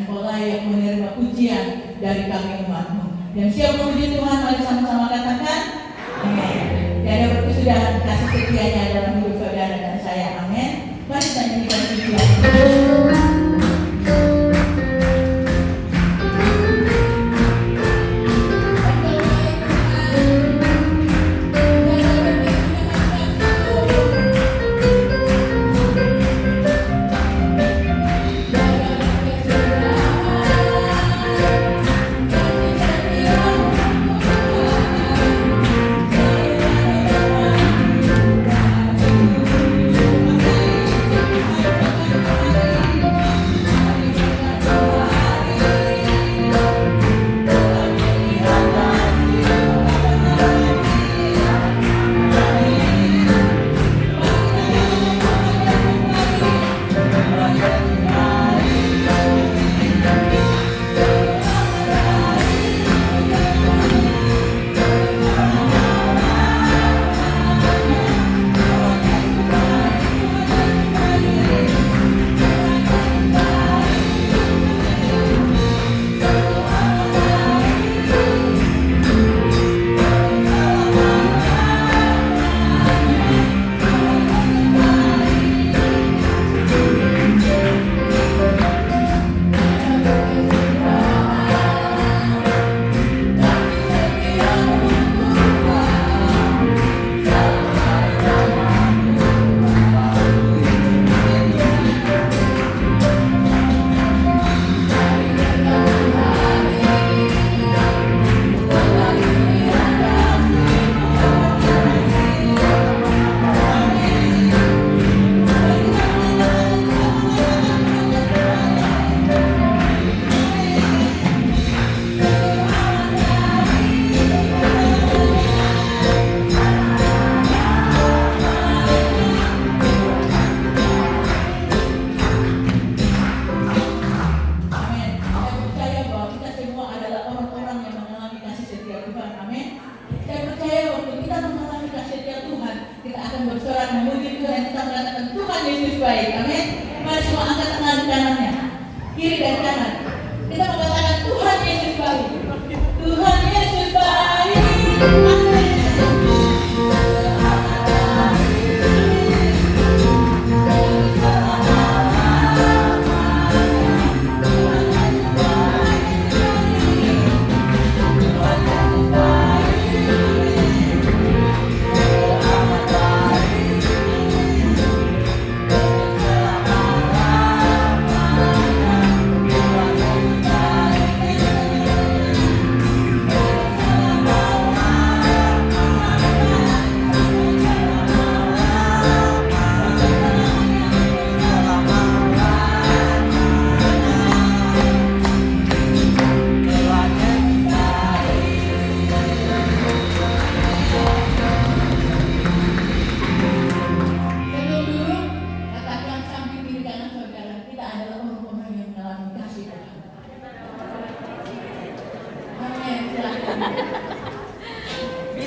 Engkau layak menerima pujian dari kami umat-Mu. Dan siap memuji Tuhan, mari sama-sama katakan amin. Tiada berkesudahan kasih setianya dalam hidup saudara dan saya, amin. Mari kita nyanyikan pujian.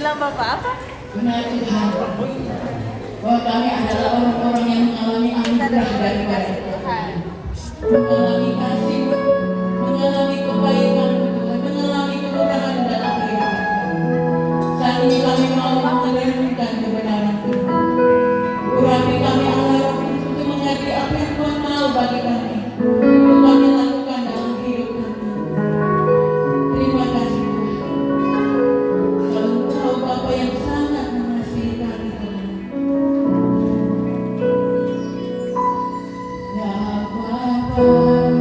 Bilang Bapak apa? Benar Tuhan, bahwa kami adalah orang-orang yang mengalami anugerah daripada Tuhan, mengalami kasih, mengalami kebaikan Tuhan, mengalami kemudahan dalam kehidupan. Saat ini kami mau mendengarkan kebenaran Tuhan. Urapi kami Allah Roh Kudus untuk mengerti apa yang Tuhan mau bagi kami, untuk kami lakukan dalam hidup kami. Terima kasih Tuhan. Engkau Bapa yang sangat mengasihi kami Tuhan. Ya Bapa.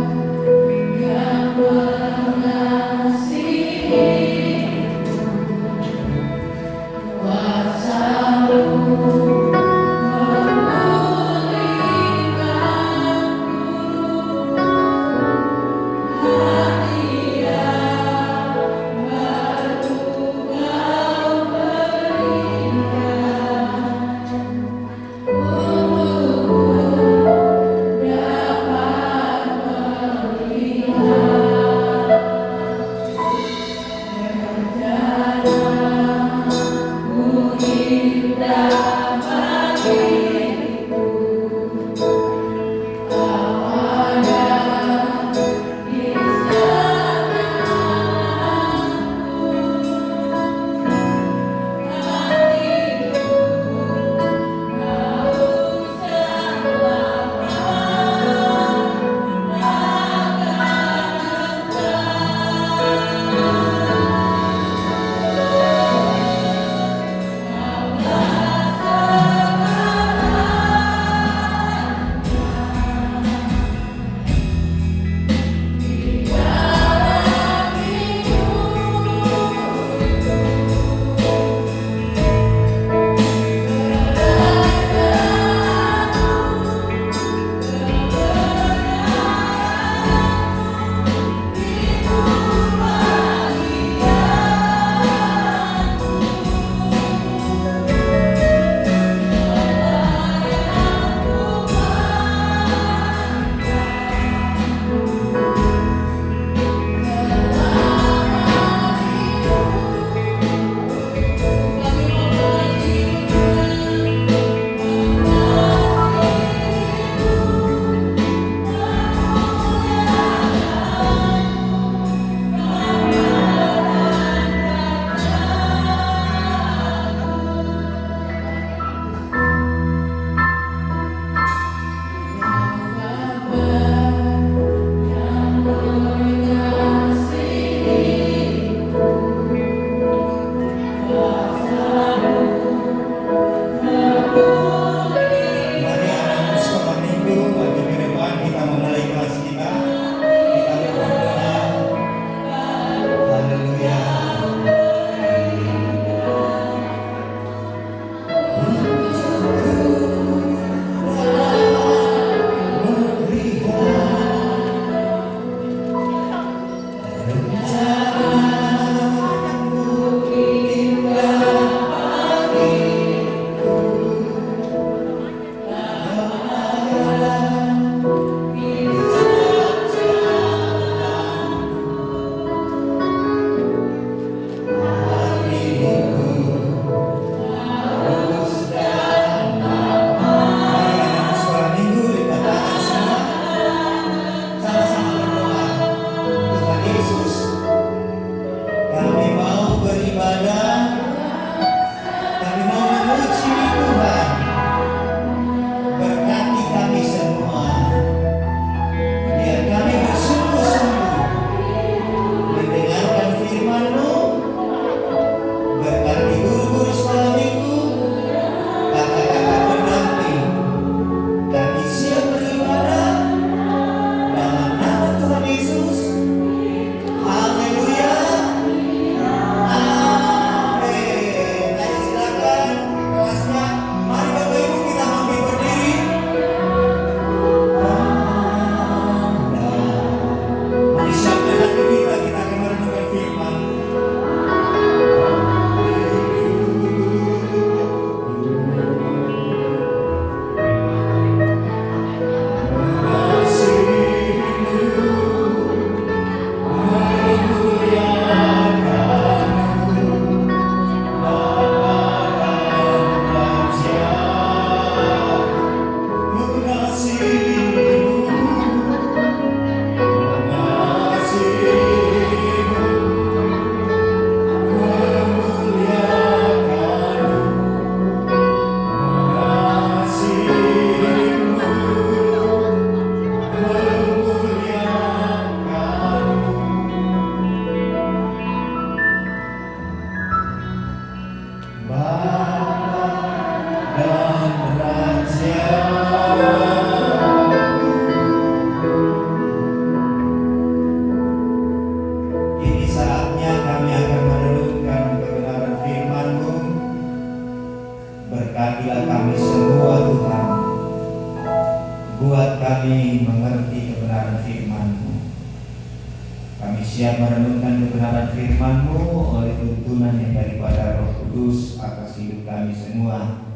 siap merenungkan kebenaran firman-Mu oleh tuntunan yang daripada Roh Kudus atas hidup kami semua.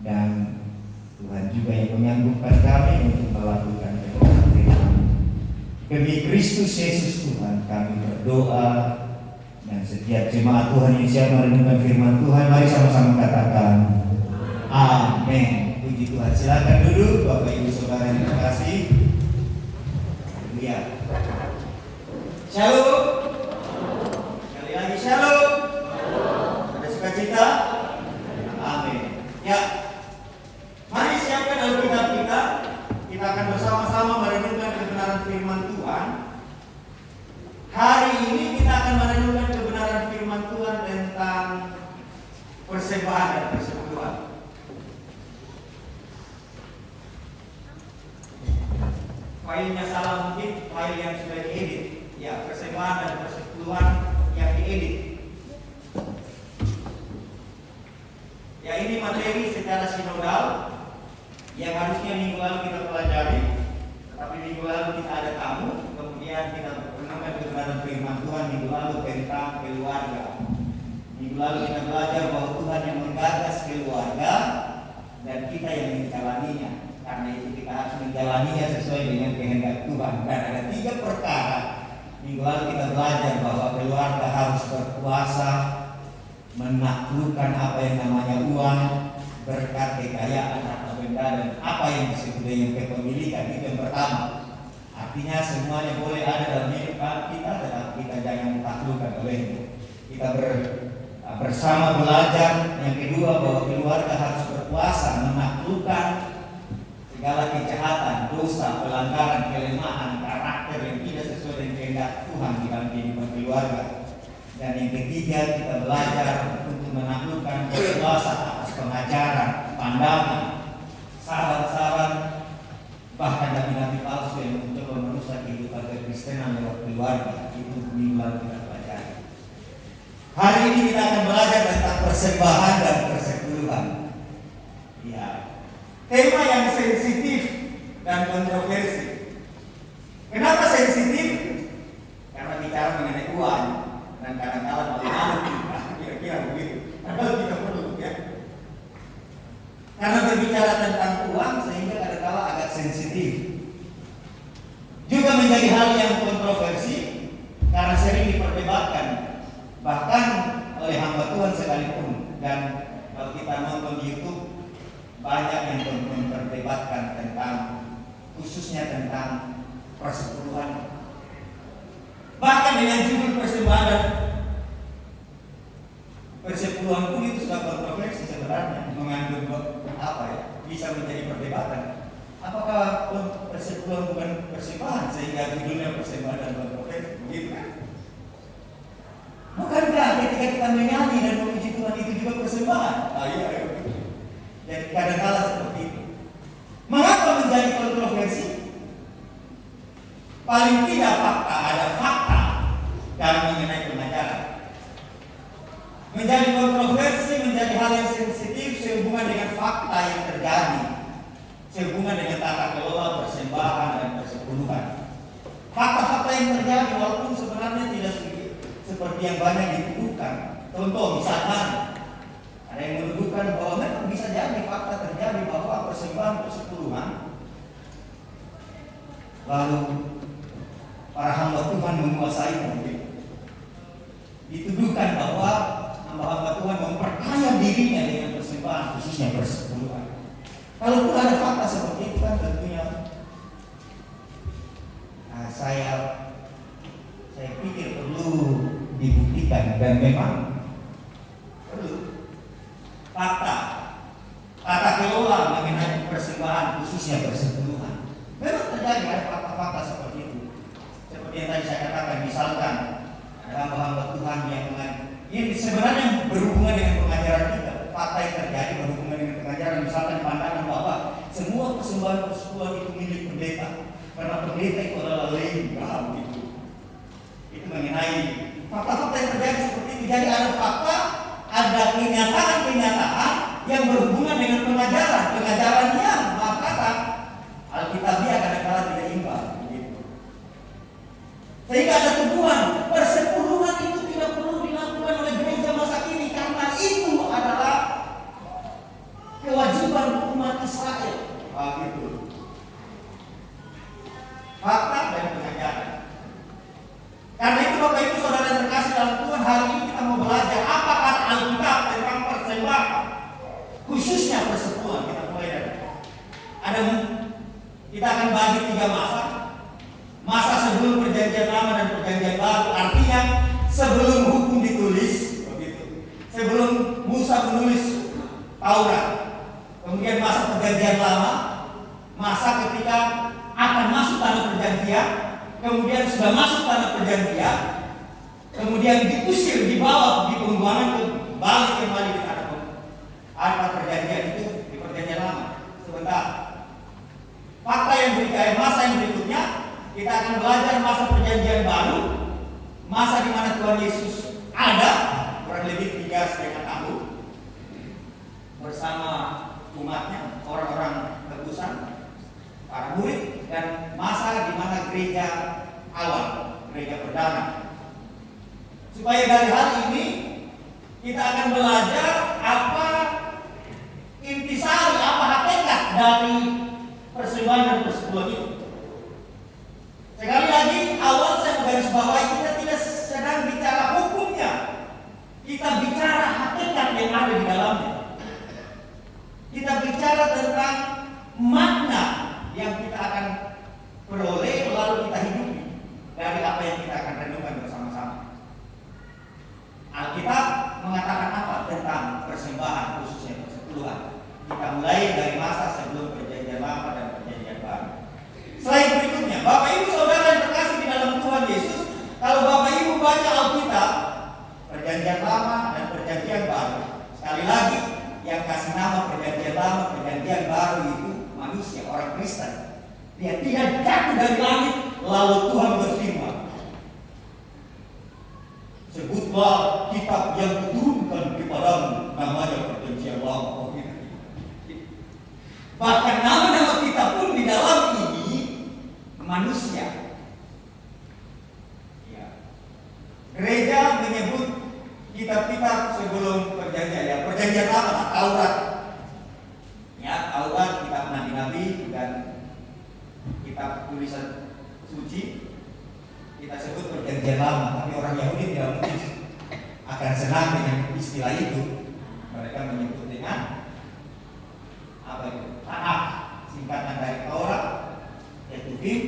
Dan Tuhan juga yang menyanggup,kan kami untuk melakukan kebenaran firman. Demi Kristus Yesus Tuhan kami berdoa. Dan setiap jemaat Tuhan yang siap merenungkan firman Tuhan, mari sama-sama katakan amin. Puji Tuhan. Silakan duduk Bapak Ibu Saudara yang terkasih. Lihat. Shalom. Sekali lagi shalom. Ada sukacita? Amin. Ya. Mari siapkan Alkitab kita. Kita akan bersama-sama merenungkan kebenaran firman Tuhan. Hari ini kita akan merenungkan kebenaran firman Tuhan tentang persembahan dan persekutuan. Filenya salah mungkin, file yang sudah diedit. Ya, persembahan dan persekutuan yang diedit. Ya, ini materi secara sinodal yang harusnya minggu lalu kita pelajari, tetapi minggu lalu kita ada tamu, kemudian kita merenungkan kebenaran firman Tuhan minggu lalu tentang keluarga. Minggu lalu kita belajar bahwa Tuhan yang menggagas keluarga dan kita yang menjalaninya. Karena itu kita harus menjalaninya sesuai dengan kehendak Tuhan. Dan ada 3 perkara. Minggu lalu kita belajar bahwa keluarga harus berkuasa, menaklukkan apa yang namanya uang, berkat, kekayaan atau benda, dan apa yang disebut dengan kepemilikan. Itu yang pertama. Artinya semuanya boleh ada dalam hidup kita, tetapi kita jangan ditaklukkan olehnya. Kita bersama belajar. Yang kedua, bahwa keluarga harus berkuasa, menaklukkan segala kejahatan, dosa, pelanggaran, kelemahan, karakter yang tidak sesuai dengan kehendak Tuhan di dalam kehidupan keluarga. Dan yang ketiga, kita belajar untuk menaklukkan kuasa atas pengajaran, pandangan, saran-saran, bahkan nabi-nabi palsu yang mencoba merusak kehidupan kekristenan lewat keluarga. Itu minggu lalu kita pelajari. Hari ini kita akan belajar tentang persembahan dan persekutuan. Ya. Tema yang sensitif dan kontroversi. Kenapa sensitif? Karena bicara mengenai uang dan kadang-kadang malu kita, kira-kira begitu. Padahal kita perlu, ya. Karena berbicara tentang uang sehingga kadang-kadang agak sensitif. Juga menjadi hal yang kontroversi karena sering diperdebatkan, bahkan oleh hamba Tuhan sekalipun. Dan kalau kita nonton di YouTube, banyak yang memperdebatkan tentang, khususnya tentang persekutuan. Bahkan dengan judul persembahan dan persekutuan pun itu sudah kontroversi sebenarnya, mengandung apa ya, bisa menjadi perdebatan. Apakah persekutuan bukan persembahan sehingga judulnya persembahan dan kontroversi, begitu kan? Bukankah ketika kita menyanyi dan memuji Tuhan itu juga persembahan? Iya. Dan kadang-kadang seperti itu. Mengapa menjadi kontroversi? Paling tidak ada fakta dalam mengenai pengajaran. Menjadi kontroversi, menjadi hal yang sensitif sehubungan dengan fakta yang terjadi, sehubungan dengan tata kelola persembahan dan persekutuan. Fakta-fakta yang terjadi walaupun sebenarnya tidak seperti yang banyak dituduhkan. Contoh misalkan ada yang menuduhkan bahwa memang bisa jadi fakta terjadi bahwa persembahan persekutuan, lalu para hamba Tuhan menguasai mungkin. Dituduhkan bahwa hamba-hamba Tuhan memperkaya dirinya dengan persembahan, khususnya persekutuan. Kalaupun ada fakta seperti itu kan tentunya saya pikir perlu dibuktikan dan memang perlu. Fakta, tata kelola mengenai persembahan, khususnya persekutuan. Memang terjadi ada fakta-fakta seperti itu. Seperti yang tadi saya katakan, misalkan ada hamba-hamba Tuhan yang ini sebenarnya berhubungan dengan pengajaran kita. Fakta yang terjadi berhubungan dengan pengajaran, misalkan pandangan bahwa semua persembahan persekutuan itu milik pendeta, karena pendeta itu adalah legal gitu. Itu mengenai fakta-fakta yang terjadi seperti itu. Jadi ada fakta, ada kenyataan-kenyataan yang berhubungan dengan pengajaran yang maaf kata Alkitabiah kadang-kadang tidak imbang, begitu. Sehingga ada tuduhan fakta dan pengajaran. Karena itu Bapak Ibu Saudara yang terkasih dalam Tuhan, hari ini kita mau belajar apa kata Alkitab tentang persembahan, khususnya persepuluhan. Kita mulai dari kita akan bagi 3 masa. Masa sebelum perjanjian lama dan perjanjian baru, artinya sebelum hukum ditulis, begitu. Sebelum Musa menulis Taurat. Kemudian masa perjanjian lama, masa ketika akan masuk tanah perjanjian, kemudian sudah masuk tanah perjanjian, kemudian diusir, dibawa, di pembuangan kembali di tanah perjanjian itu di perjanjian lama. Sebentar. Fakta yang berikutnya, masa yang berikutnya, kita akan belajar masa perjanjian baru, masa di mana Tuhan Yesus ada, kurang lebih 3,5 tahun bersama umatnya, orang-orang tebusan, para murid, dan masa di mana gereja awal, gereja perdana. Supaya dari hal ini kita akan belajar apa intisari, apa hakikat dari persembahan dan persepuluhan itu. Sekali lagi, awal saya menggarisbawahi, kita tidak sedang bicara hukumnya, kita bicara hakikat yang ada di dalamnya. Kita bicara tentang makna yang kita akan peroleh lalu kita hidupi dari apa yang kita akan renungkan bersama-sama. Alkitab mengatakan apa tentang persembahan, khususnya persepuluhan. Kita mulai dari masa sebelum perjanjian lama dan perjanjian baru. Slide berikutnya, Bapak Ibu Saudara yang terkasih di dalam Tuhan Yesus, kalau Bapak Ibu baca Alkitab, perjanjian lama dan perjanjian baru, sekali lagi yang kasih nama perjanjian lama, perjanjian baru itu manusia, orang Kristen. Dia tidak jatuh dari langit lalu Tuhan berfirman, sebutlah kitab yang kuturunkan kepadamu, namanya perjanjian lama. Bahkan nama-nama kita pun di dalam ini manusia. Ya. Gereja menyebut kitab-kitab sebelum perjanjian, ya, perjanjian lama, Taurat. Ya, Taurat, kitab nabi-nabi dan kitab tulisan suci. Kita sebut perjanjian lama, tapi orang Yahudi tidak mungkin akan senang dengan istilah itu. Mereka menyebut dengan apa itu? Tanakh, singkatan dari Taurat, Ketuvim,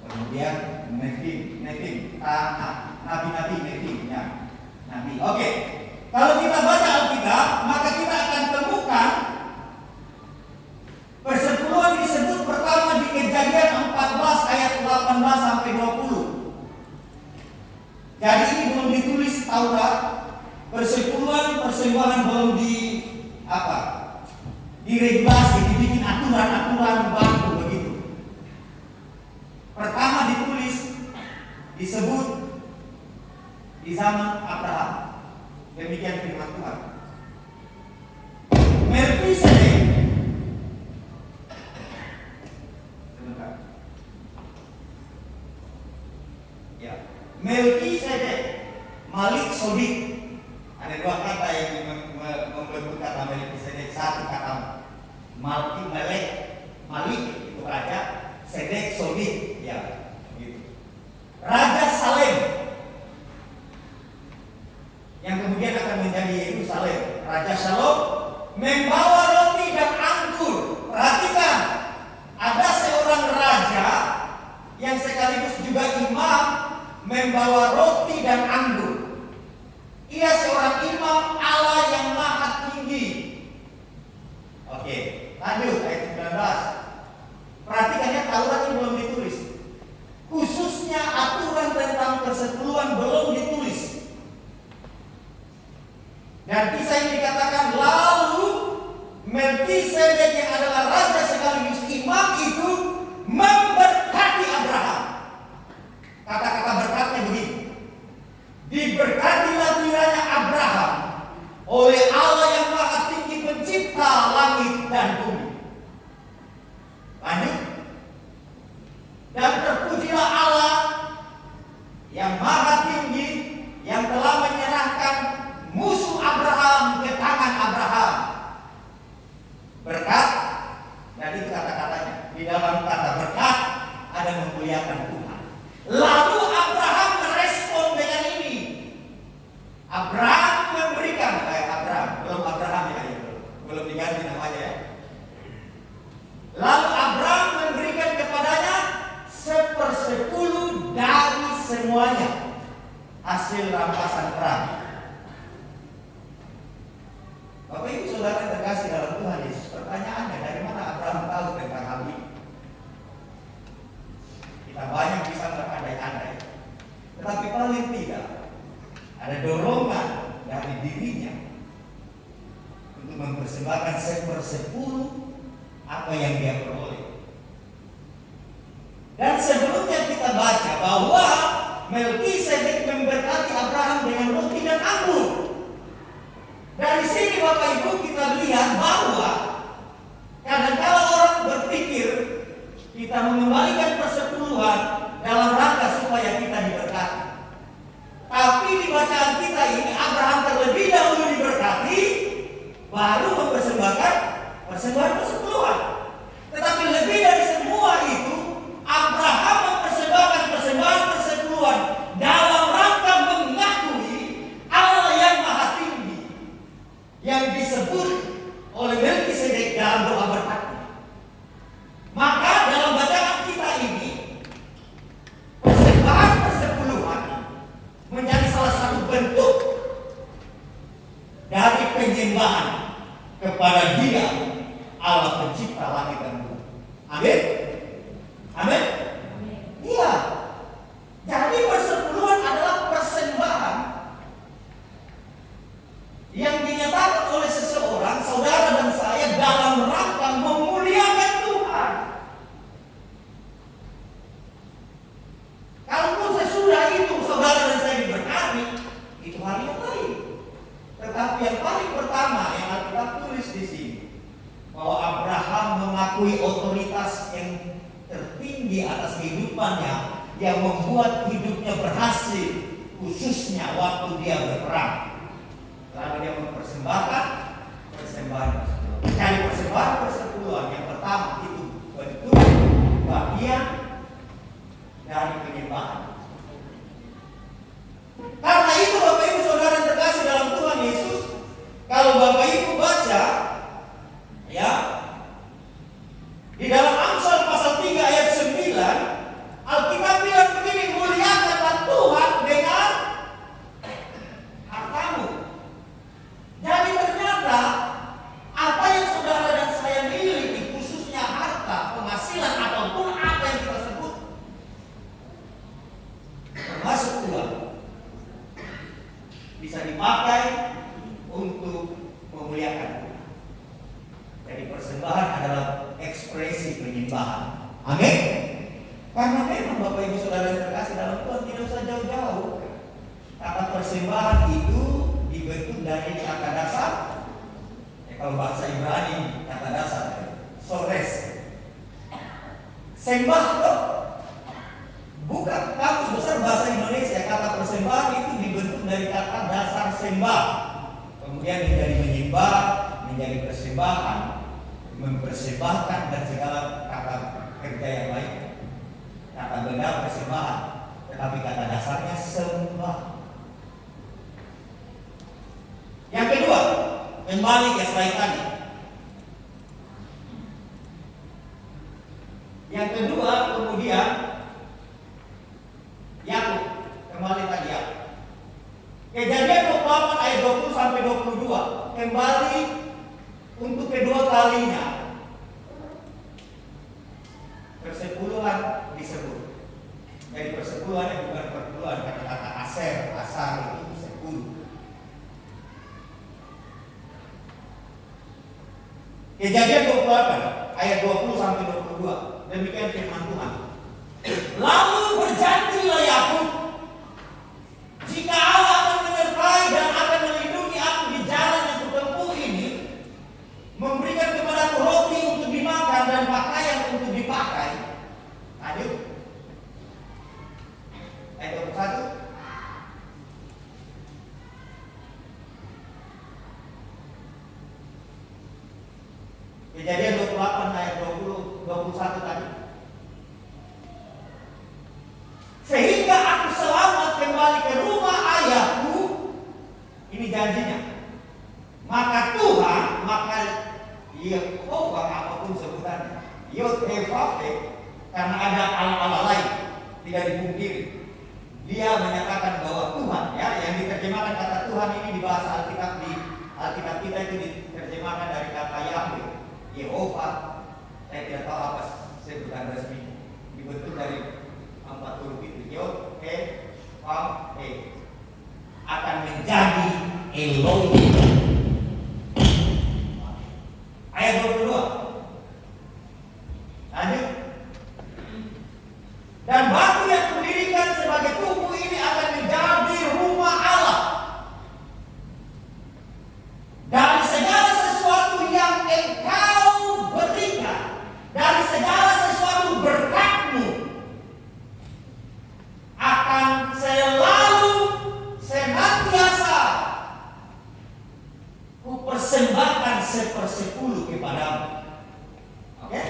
kemudian Nevim, Tanakh, nabi-nabi, Nevim, ya, nabi. Oke, kalau kita baca Alkitab, maka kita akan temukan persepuluhan disebut pertama di Kejadian 14 ayat 18 sampai 20. Jadi ini belum ditulis Taurat, persepuluhan persembahan belum diregulasi, dibikin aturan-aturan baru begitu. Pertama ditulis, disebut di zaman Abraham. Demikian firman Tuhan. Melkisedek, sebentar. Ya, Melkisedek, Malik Sodik. Ada 2 kata yang membentuk kata Melkisedek. Satu kata Malik itu raja, Sedek Sodik, ya, gitu. Raja Salem yang kemudian akan menjadi Yerusalem. Raja Shalom membawa roti dan anggur. Perhatikan, ada seorang raja yang sekaligus juga imam membawa roti dan anggur. Ia seorang imam Allah yang maha tinggi. Oke, lanjut ayat 19. Perhatikan ya, Taurat ini belum ditulis. Khususnya aturan tentang persepuluhan belum ditulis. Dan kisah ini dikatakan, lalu Melkisedek yang adalah raja sekaligus imam itu memberkati Abraham. Kata-kata berkatnya begini, diberkatilah kiranya Abraham oleh Allah yang maha tinggi, pencipta langit dan bumi. Lanjut. Dan terpujilah Allah yang maha tinggi memuliakan Tuhan. Lalu Abraham merespon dengan ini. Abraham memberikan, belum Abraham ya, belum diganti namanya ya. Lalu Abraham memberikan kepadanya 1/10 dari semuanya hasil rampasan perang. Bapak Ibu Saudara terkasih dalam Tuhan Yesus, pertanyaannya dari mana Abraham tahu tentang hal ini? Kita banyak bisa berandai-andai, tetapi paling tidak ada dorongan dari dirinya untuk mempersembahkan 1/10 apa yang dia peroleh. Dan sebelumnya kita baca bahwa Melkisedek memberkati Abraham dengan roti dan anggur. Dari sini Bapak Ibu kita lihat bahwa kadang-kala orang berpikir kita mengembalikan persepuluhan dalam rangka supaya kita diberkati. Tapi di bacaan kita ini Abraham terlebih dahulu diberkati, baru mempersembahkan persembahan persepuluhan. Tetapi lebih dari semua itu, Abraham mempersembahkan persembahan persepuluhan dalam rangka mengakui Allah yang Maha Tinggi yang disebut oleh Melkisedek dalam doa berkatnya. Maka dalam bacaan kita ini, persembahan persepuluhan menjadi salah satu bentuk dari penyembahan kepada Dia, Allah pencipta langit dan bumi. Amin. Amin. Iya. Jadi persepuluhan adalah persembahan yang dinyatakan oleh seseorang, saudara dan saya, dalam rangka memuliakan Tuhan. Kalaupun sesudah itu saudara dan saya diberkati, itu hal yang lain. Tetapi yang paling pertama yang Alkitab tulis di sini, bahwa Abraham mengakui otoritas yang tertinggi atas kehidupannya yang membuat hidupnya berhasil, khususnya waktu dia berperang. Lalu dia mempersembahkan persembahan persepuluhan. Jadi persembahan persepuluhan yang pertama itu bentuk bagian dari penyembahan. Karena itu Bapak Ibu Saudara yang terkasih dalam Tuhan Yesus, kalau Bapak Ibu baca ya di dalam Amsal pasal 3 ayat 9, Alkitab bilang begini, muliakanlah Tuhan dengan hartamu. Jadi ternyata apa yang saudara dan saya miliki, khususnya harta, penghasilan ataupun apa yang kita sebut, termasuk uang, bisa dipakai untuk memuliakan Tuhan. Jadi persembahan adalah ekspresi penyembahan. Amin. Karena memang Bapak Ibu Saudara yang terkasih dalam Tuhan, tidak usah jauh-jauh. Kata persembahan itu dibentuk dari kata dasar. Kalau bahasa Ibrani kata dasar sores. Sembah loh. Bukan kamus besar bahasa Indonesia, kata persembahan itu dibentuk dari kata dasar sembah. Kemudian menjadi menyembah, menjadi persembahan, mempersembahkan dan segala kata kerja yang lain. Kata benda persembahan, tetapi kata dasarnya sembah. Yang kedua, kembali ke slide tadi. Yang kedua, kemudian Yakub, kembali tadi ya. Kejadian 28 ayat 20 sampai 22, kembali untuk kedua kalinya persepuluhan disebut. Jadi persepuluhan yang bukan perpuluhan, kata-kata aser, asar itu 10. Kejadian 28 ayat 20 sampai 22. Demikian firman Tuhan. Lalu berjanjilah Yakub, jika Allah akan menyertai dan akan melindungi aku di jalan yang kutempuh ini, memberikan kepadaku roti untuk dimakan dan pakaian untuk dipakai. Lanjut. Ayat 21. Kejadian 28 ayat 20 21 tadi. janjinya. Maka Tuhan, maka Yehova apapun sebutannya, Yod-Heh-Vav-Heh, karena ada Allah-Allah lain, tidak dipungkiri. Dia menyatakan bahwa Tuhan, ya, yang diterjemahkan kata Tuhan ini di bahasa Alkitab, di Alkitab kita itu diterjemahkan dari kata Yahweh, Yehova. Saya tidak tahu apa sebutan resmi, dibentuk dari 4 huruf itu, Yod-Heh-Vav-Heh, akan menjadi Elohim. Ayat 22. Lanjut. Dan batu yang kudirikan sebagai tubuh ini akan menjadi rumah Allah. Dari segala sesuatu yang engkau berikan, dari segala sesuatu berkatmu, akan selalu senantiasa kupersembahkan 1/10 kepadamu. Oke?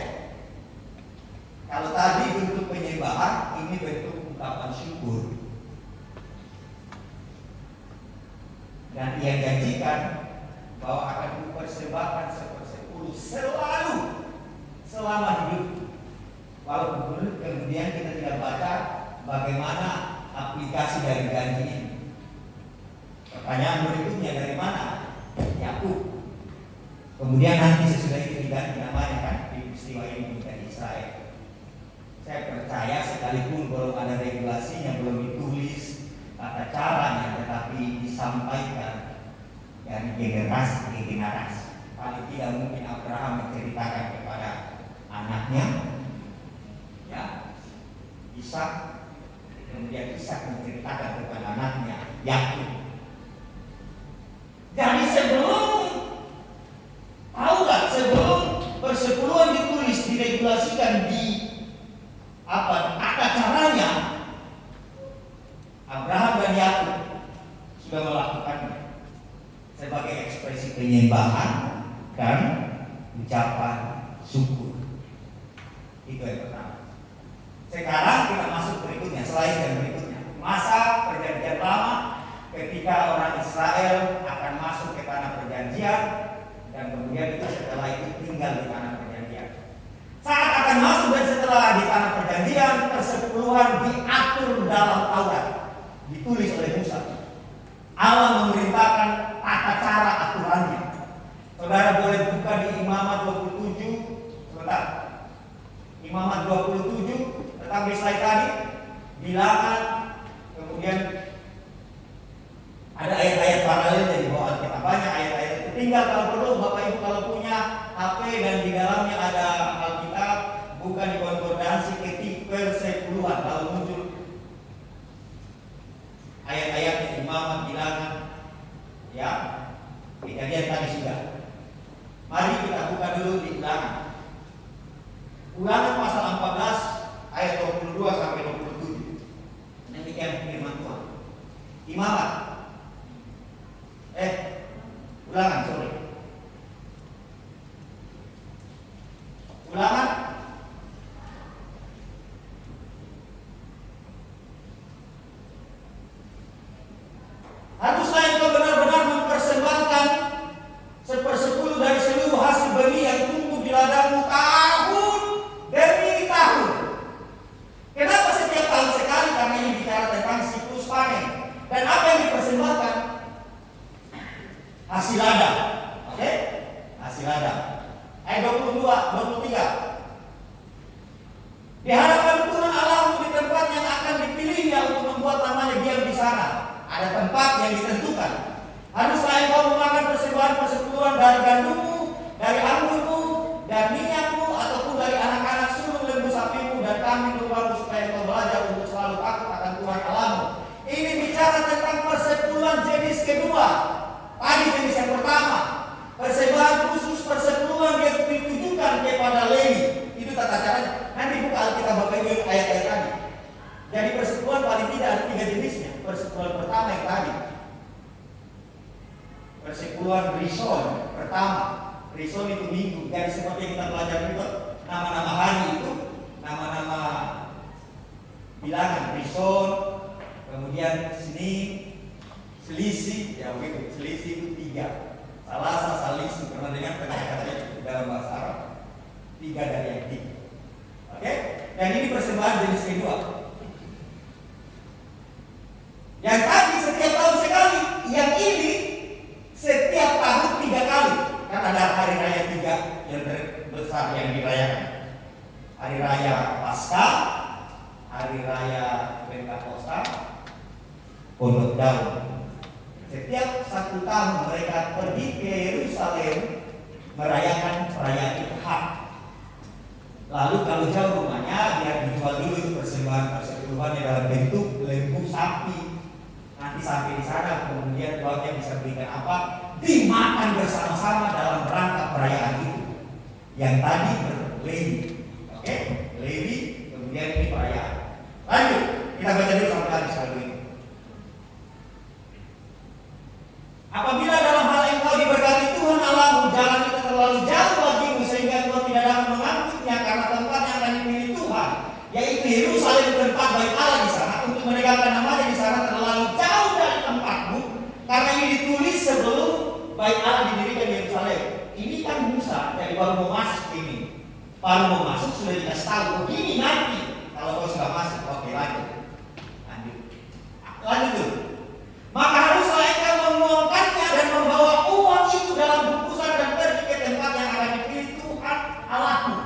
Kalau tadi bentuk penyembahan, ini bentuk ungkapan syukur. Dan ia janjikan bahwa akan kupersembahkan 1/10 selalu selama hidup. Walaupun kemudian kita tidak baca bagaimana aplikasi dari janji ini. Pertanyaan berikutnya, dari mana? Yakub. Kemudian nanti sesudah itu diganti namanya kan, di peristiwa ini menjadi Israel. Saya percaya sekalipun belum ada regulasinya, belum ditulis tata caranya, tetapi disampaikan dari generasi ke generasi. Paling tidak mungkin Abraham menceritakan kepada anaknya, ya, Ishak, kemudian Ishak menceritakan kepada anaknya Yakub. Jadi sebelum persepuluhan ditulis, diregulasikan di tata caranya, Abraham dan Yakub sudah melakukannya sebagai ekspresi penyembahan dan ucapan syukur. Itu yang pertama. Sekarang kita masuk berikutnya, slide yang berikutnya. Masa perjanjian lama, ketika orang Israel akan masuk ke tanah perjanjian, dan kemudian itu setelah itu tinggal di tanah perjanjian. Saat akan masuk dan setelah di tanah perjanjian, persepuluhan diatur dalam Taurat, ditulis oleh Musa. Allah memerintahkan tata cara aturannya. Saudara boleh buka di Imamat 27, sebentar. Imamat 27, tetapi slide tadi, Bilangan, kemudian ada ayat-ayat paralelnya di bawah kita, banyak ayat-ayat itu. Tinggal kalau perlu Bapak Ibu kalau punya HP dan di dalamnya ada Alkitab, bukan di konkordansi, ketik persepuluhan, lalu muncul ayat-ayat Imamat, Bilangan, ya. Kejadian tadi sudah. Mari kita buka dulu di Ulangan. Ulangan pasal 14 ayat 22 sampai 27. Demikian firman Tuhan. Imamat. Ulangan, sorry. Ulangan. Haruslah engkau benar-benar mempersembahkan 1/10 dari seluruh hasil benih yang tumbuh di ladangmu tahun demi tahun. Kenapa setiap tahun sekali? Karena ini bicara tentang siklus panen. Dan apa yang dipersembahkan? Hasil ladang. Oke? Hasil ladang. Ayat 23. Di hadapan Tuhan Allahmu di tempat yang akan dipilihnya untuk membuat namanya diam di sana. Ada tempat yang ditentukan. Haruslah engkau memakan persembahan persepuluhan dari gandummu, dari anggurmu, dan minyakmu, ataupun dari anak-anak sulung lembu sapimu dan kambing dombamu, supaya engkau belajar untuk selalu takut akan Tuhan Allahmu. Ini bicara tentang persepuluhan jenis kedua. Tadi jenis yang pertama, persembahan khusus persepuluhan yang ditujukan kepada Lewi. Itu tata caranya. Nanti buka Alkitab Bapak Ibu ayat-ayat tadi. Jadi persepuluhan paling tidak ada 3 jenisnya. Persepuluhan pertama yang tadi, persepuluhan Rishon pertama. Rishon itu minggu. Jadi seperti yang kita pelajari itu, nama-nama hari itu, nama-nama bilangan. Rishon, kemudian Senin, selisih, ya begitu, selisih itu 3. Salasa, salisu, pernah dengar kata-kata dalam bahasa Arab? 3 dari yang 3. Oke? Dan ini persembahan jenis kedua. Yang tadi setiap tahun sekali, yang ini setiap tahun 3 kali. Kan ada hari raya 3 yang terbesar yang dirayakan. Hari raya Paskah, hari raya Pentakosta, Pondok Daun. Setiap 1 tahun mereka pergi ke Yerusalem merayakan perayaan Idul. Lalu kalau jauh rumahnya, dia dijual dulu itu persembahan-persembahannya dalam bentuk lembu sapi. Nanti sampai di sana, kemudian keluarga bisa berikan apa? Dimakan bersama-sama dalam rangka perayaan itu. Yang tadi Lewi, oke? Lewi, kemudian ini perayaan. Lanjut, kita baca dulu sampai habis kali ini. Apabila dalam hal engkau diberkati Tuhan Allahmu, jalan itu terlalu jauh bagimu sehingga engkau tidak dapat mengangkutnya karena tempat yang akan dipilih Tuhan, yaitu Yerusalem, tempat bait Allah di sana, untuk menegakkan namanya di sana terlalu jauh dari tempatmu, karena ini ditulis sebelum bait Allah didirikan di Yerusalem. Ini kan Musa, jadi baru mau masuk ini, baru mau masuk sudah dikasih tahu begini nanti kalau kau sudah masuk. Oke, lanjut dulu. Maka haruslah engkau menguangkannya dan membawa uang itu dalam bungkusan dan pergi ke tempat yang akan dipilih Tuhan Allahmu.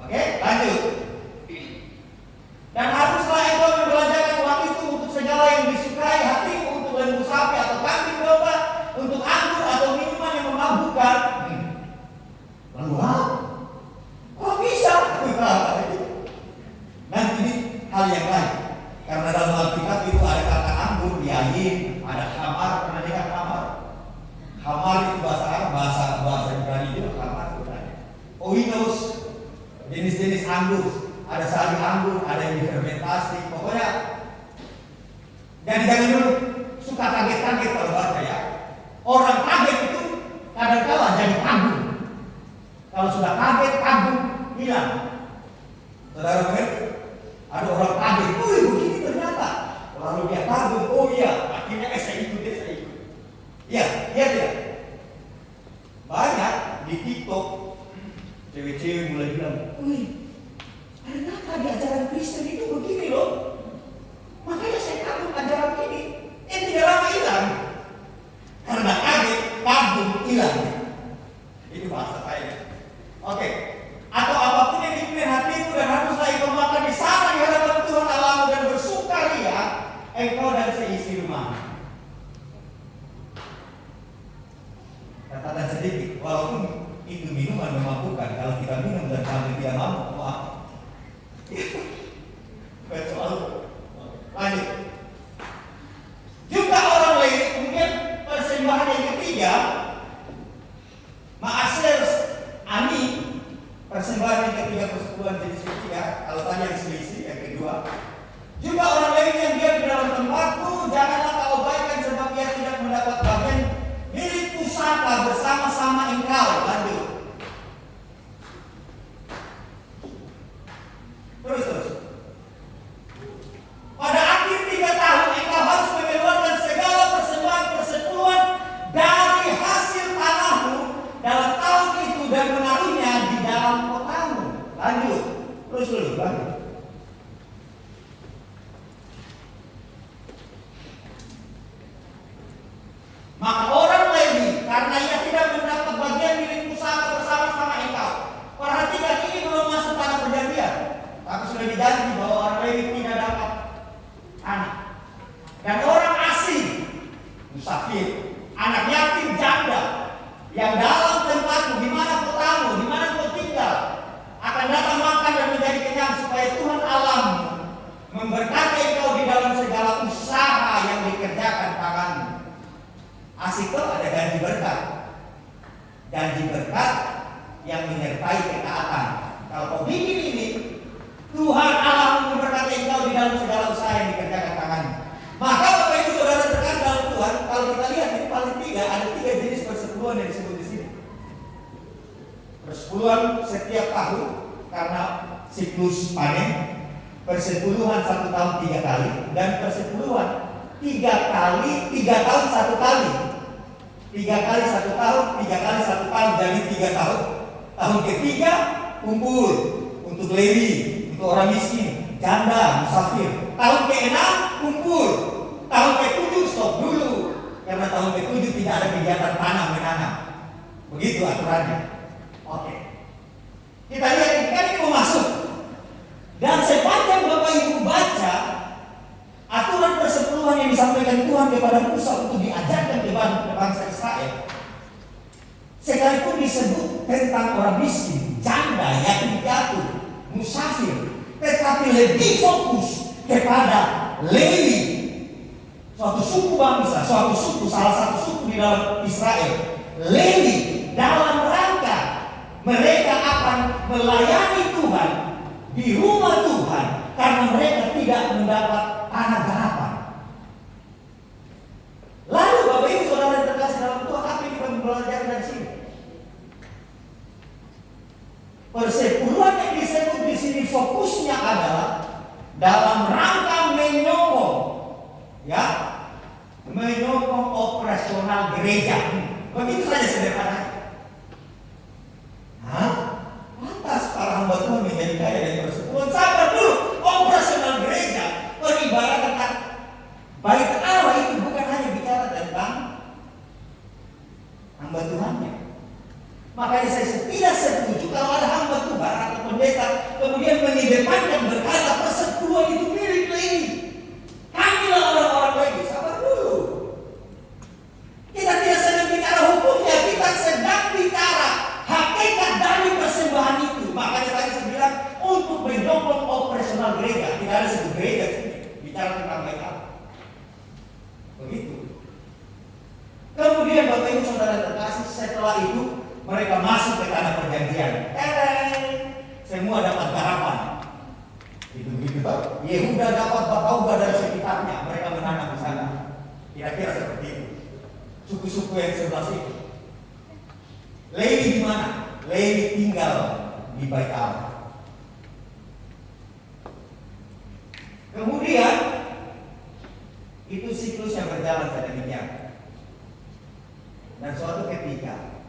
Oke, lanjut. Dan haruslah engkau membelanjakan uang itu untuk segala yang disukai hatimu, untuk lembu sapi atau kambing domba, untuk anggur atau minuman yang memabukkan. Lalu kok bisa? Nanti ini hal yang lain. Karena dalam Alkitab itu ada kata anggur, yayin, ada khamar, pernah dengar khamar? Khamar itu bahasa Arab, bahasa Ibrani juga khamar sebenarnya. Oinos, jenis-jenis anggur, ada sari anggur, ada yang difermentasi, pokoknya. Jadi jangan dulu suka kaget-kaget kalau baca ya. Orang kaget itu kadang-kala jadi kagum. Kalau sudah kaget, kagum hilang. Saudara mengerti? Ada orang kaget, begini ternyata. Lalu dia kagum, oh iya, akhirnya saya ikut. Iya, tidak. Banyak di TikTok cewek-cewek mulai bilang, wih, ternyata di ajaran Kristen itu begini loh. Makanya saya kagum ajaran ini. Tidak lama hilang. Karena kaget, kagum hilang. Itu bahasa saya. Oke. Atau apapun yang dipilih hatimu dan haruslah engkau makan di sana di hadapan Tuhan Allahmu dan bersukaria engkau dan seisi rumah. Catatan sedikit, walaupun itu minuman memabukkan, kalau kita minum dan sampai tidak mabuk, maaf. Soal lanjut. Juga orang lain, kemudian persembahan yang ketiga, Maaser Ani. Persembahan yang ketiga, persekutuan jenis ketiga. Kalau tadi yang selisih, yang kedua. Juga orang lain yang diam di dalam tempatmu, janganlah kau abaikan sebab ia tidak mendapat bagian milik pusaka bersama-sama engkau. Lanjut. Terus. Pada akhir 3 tahun engkau harus mengeluarkan segala persembahan persekutuan dari hasil tanahmu dalam tahun itu dan menaruhnya di dalam kotamu. Lanjut. Terus dulu, lanjut. Maka orang Lewi, karena ia tidak mendapat bagian milik pusaka bersama-sama engkau. Perhatikan, ini belum masuk tanah perjanjian, tapi sudah dijanji bahwa orang Lewi tidak dapat anak. Dan orang asing, musafir, anak yatim janda, yang dalam tempatmu, di mana kotamu, di mana kau tinggal, akan datang makan dan menjadi kenyang supaya Tuhan Allahmu memberkati engkau di dalam segala usaha yang dikerjakan tanganmu. Asik tuh ada janji berkat. Janji berkat yang menyertai ketaatan. Kalau kau bikin ini, Tuhan Allah memberkati engkau di dalam segala usaha yang dikerjakan tanganmu. Maka Bapak Ibu Saudara terkasih dalam Tuhan, kalau kita lihat ini paling ada 3 jenis persepuluhan yang disebut di sini. Persepuluhan setiap tahun karena siklus panen, persepuluhan 1 tahun 3 kali, dan persepuluhan 3 tahun 1 kali. 3 kali 1 tahun, 3 kali 1 tahun, jadi 3 tahun. Tahun ketiga kumpul untuk Lewi, untuk orang miskin, janda, musafir. Tahun ke-6 kumpul. Tahun ke-7 stop dulu, karena tahun ke-7 tidak ada kegiatan tanam menanam. Begitu aturannya. Oke. Kita lihat ini kan ini mau masuk. Dan sepanjang Bapak Ibu baca aturan persepuluhan yang disampaikan Tuhan kepada Musa untuk diajarkan ke bangsa Israel, sekalipun disebut tentang orang miskin, janda, yatim piatu, musafir, tetapi lebih fokus kepada Lewi, suatu suku bangsa, suatu suku, salah satu suku di dalam Israel. Lewi dalam rangka mereka akan melayani Tuhan di rumah Tuhan karena mereka tidak mendapat tanah garapan. Lalu Bapak Ibu Saudara yang terkasih dalam Tuhan, apa yang kita belajar dari sini? Persepuluhan yang disebut di sini fokusnya adalah dalam rangka menyokong, ya, menyokong operasional gereja. Begitu saja sederhana. Lantas para hamba Tuhan menjadi kaya dari persepuluhan. Sabar dulu, operasional gereja, peribadatan bait Allah itu bukan hanya bicara tentang hamba Tuhannya. Makanya saya tidak setuju kalau ada hamba Tuhan atau pendeta kemudian mengedepankan berkata persepuluhan itu milik Lewi. Kamilah orang-orang Lewi. Sabar dulu. Kita tidak sedang bicara hukumnya, kita sedang bicara hakikat dari persembahan itu. Makanya tadi saya bilang untuk menyokong operasional gereja. Tidak ada sebut gereja sini. Bicara tentang bait Allah. Begitu. Kemudian Bapak Ibu Saudara terkasih, setelah itu mereka masuk ke tanah perjanjian. Semua dapat garapan. Itu begitu Pak. Yehuda dapat Bauga dari sekitarnya. Mereka menanam di sana. Kira-kira seperti itu. Suku-suku yang sebelah situ. Lewi di mana? Lewi tinggal di bait Allah. Kemudian itu siklus yang berjalan sedemikian. Dan suatu ketika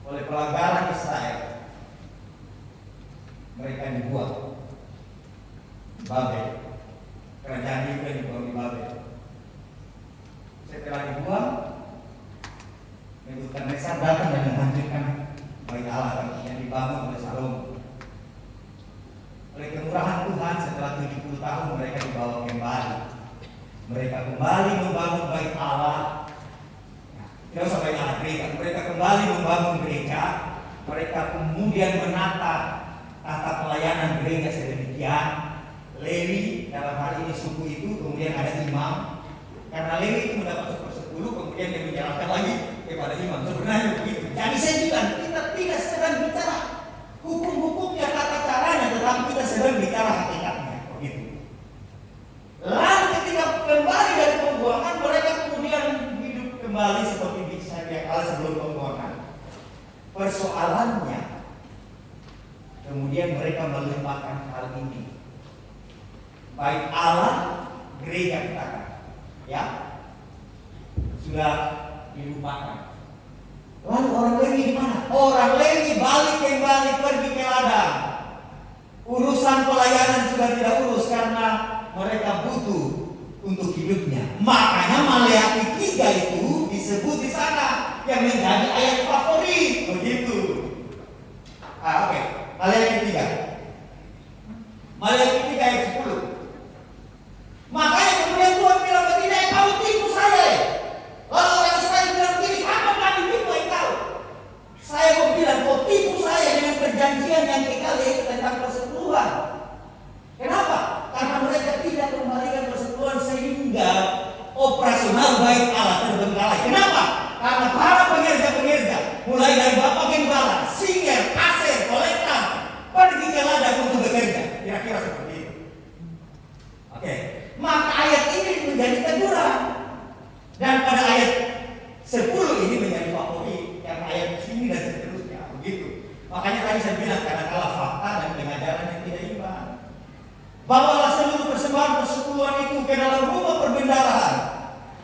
oleh pelanggaran Israel mereka dibuang di Babel. Kerajaan Yehuda dibuang di Babel. Setelah dibuang, Nebukadnezar datang dan menghancurkan bait Allah yang dibangun oleh Salomo. Oleh kemurahan Tuhan, setelah 70 tahun mereka dibawa kembali. Mereka kembali membangun bait Allah. Tidak usah bait Allah, gereja. Mereka kembali membangun gereja. Mereka kemudian menata tata pelayanan gereja sedemikian. Lewi dalam hal ini suku itu, kemudian ada imam. Karena Lewi itu mendapat 1/10, kemudian dia menjalankan lagi kepada imam. Sebenarnya begitu. Jadi saya bilang kita tidak sedang bicara hukum-hukumnya, tata caranya, tetapi kita sedang bicara hakikatnya. Begitu. Lalu ketika kembali dari pembuangan, mereka kemudian hidup kembali seperti biasa kala sebelum pembuangan. Persoalannya, kemudian mereka melupakan hal ini. Baik Allah, gereja katakan, ya, sudah dilupakan. Lalu orang Lewi di mana? Orang Lewi balik kembali pergi ke ladang. Urusan pelayanan sudah tidak urus karena mereka butuh untuk hidupnya. Makanya Maleakhi 3 itu disebut di sana yang menjadi ayat favorit. Begitu. Oke. Maleakhi 3. Maleakhi 3 ayat 10. Makanya kemudian Tuhan bilang begini, kau tipu saya. Lalu orang Israel bilang begini, apa kami tipu engkau? Saya mau bilang, kau tipu saya dengan perjanjian yang kekal yaitu tentang persepuluhan. Kenapa? Karena mereka tidak kembalikan persepuluhan sehingga operasional bait Allah terbengkalai. Kenapa? Karena para pengerja-pengerja, mulai dari bapak gembala, singer, aser, kolektor, pergi ke ladang untuk bekerja. Kira-kira seperti itu. Oke. Maka ayat ini menjadi teguran. Dan pada ayat 10 ini menjadi favorit, yang ayat sini dan seterusnya. Begitu. Makanya tadi saya bilang kadang-kala fakta dan pengajaran yang tidak imbang. Bawalah seluruh persembahan persepuluhan persekutuan itu ke dalam rumah perbendaharaan,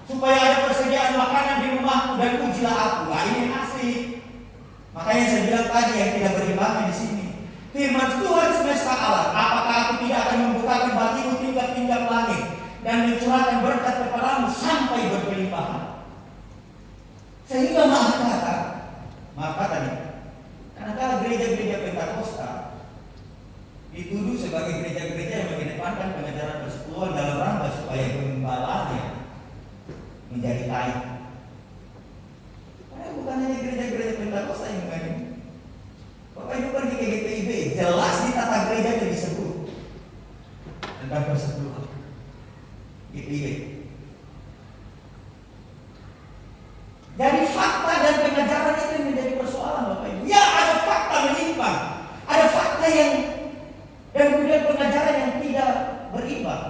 supaya ada persediaan makanan di rumahku dan ujilah aku. Nah, ini asik. Makanya saya bilang tadi yang tidak berimbangan di sini. Firman Tuhan semesta alam, apakah aku tidak akan membukakan bagimu tingkap-tingkap langit dan mencurahkan berkat kepadamu sampai berkelimpahan. Sehingga maaf kata nih, karena kalau gereja-gereja Pentakosta dituduh sebagai gereja-gereja yang mengedepankan pengajaran persekutuan dalam rangka supaya gembalaannya menjadi kaya. Karena bukan hanya gereja-gereja Pentakosta yang mengandung. Bapak Ibu pergi ke GPIB, jelas di tata gereja itu disebut tentang persekutuan. GPIB. Jadi fakta dan pengajaran itu menjadi persoalan, Bapak Ibu. Ya, ada fakta menyimpang, ada fakta yang dan kemudian pengajaran yang tidak berimbang.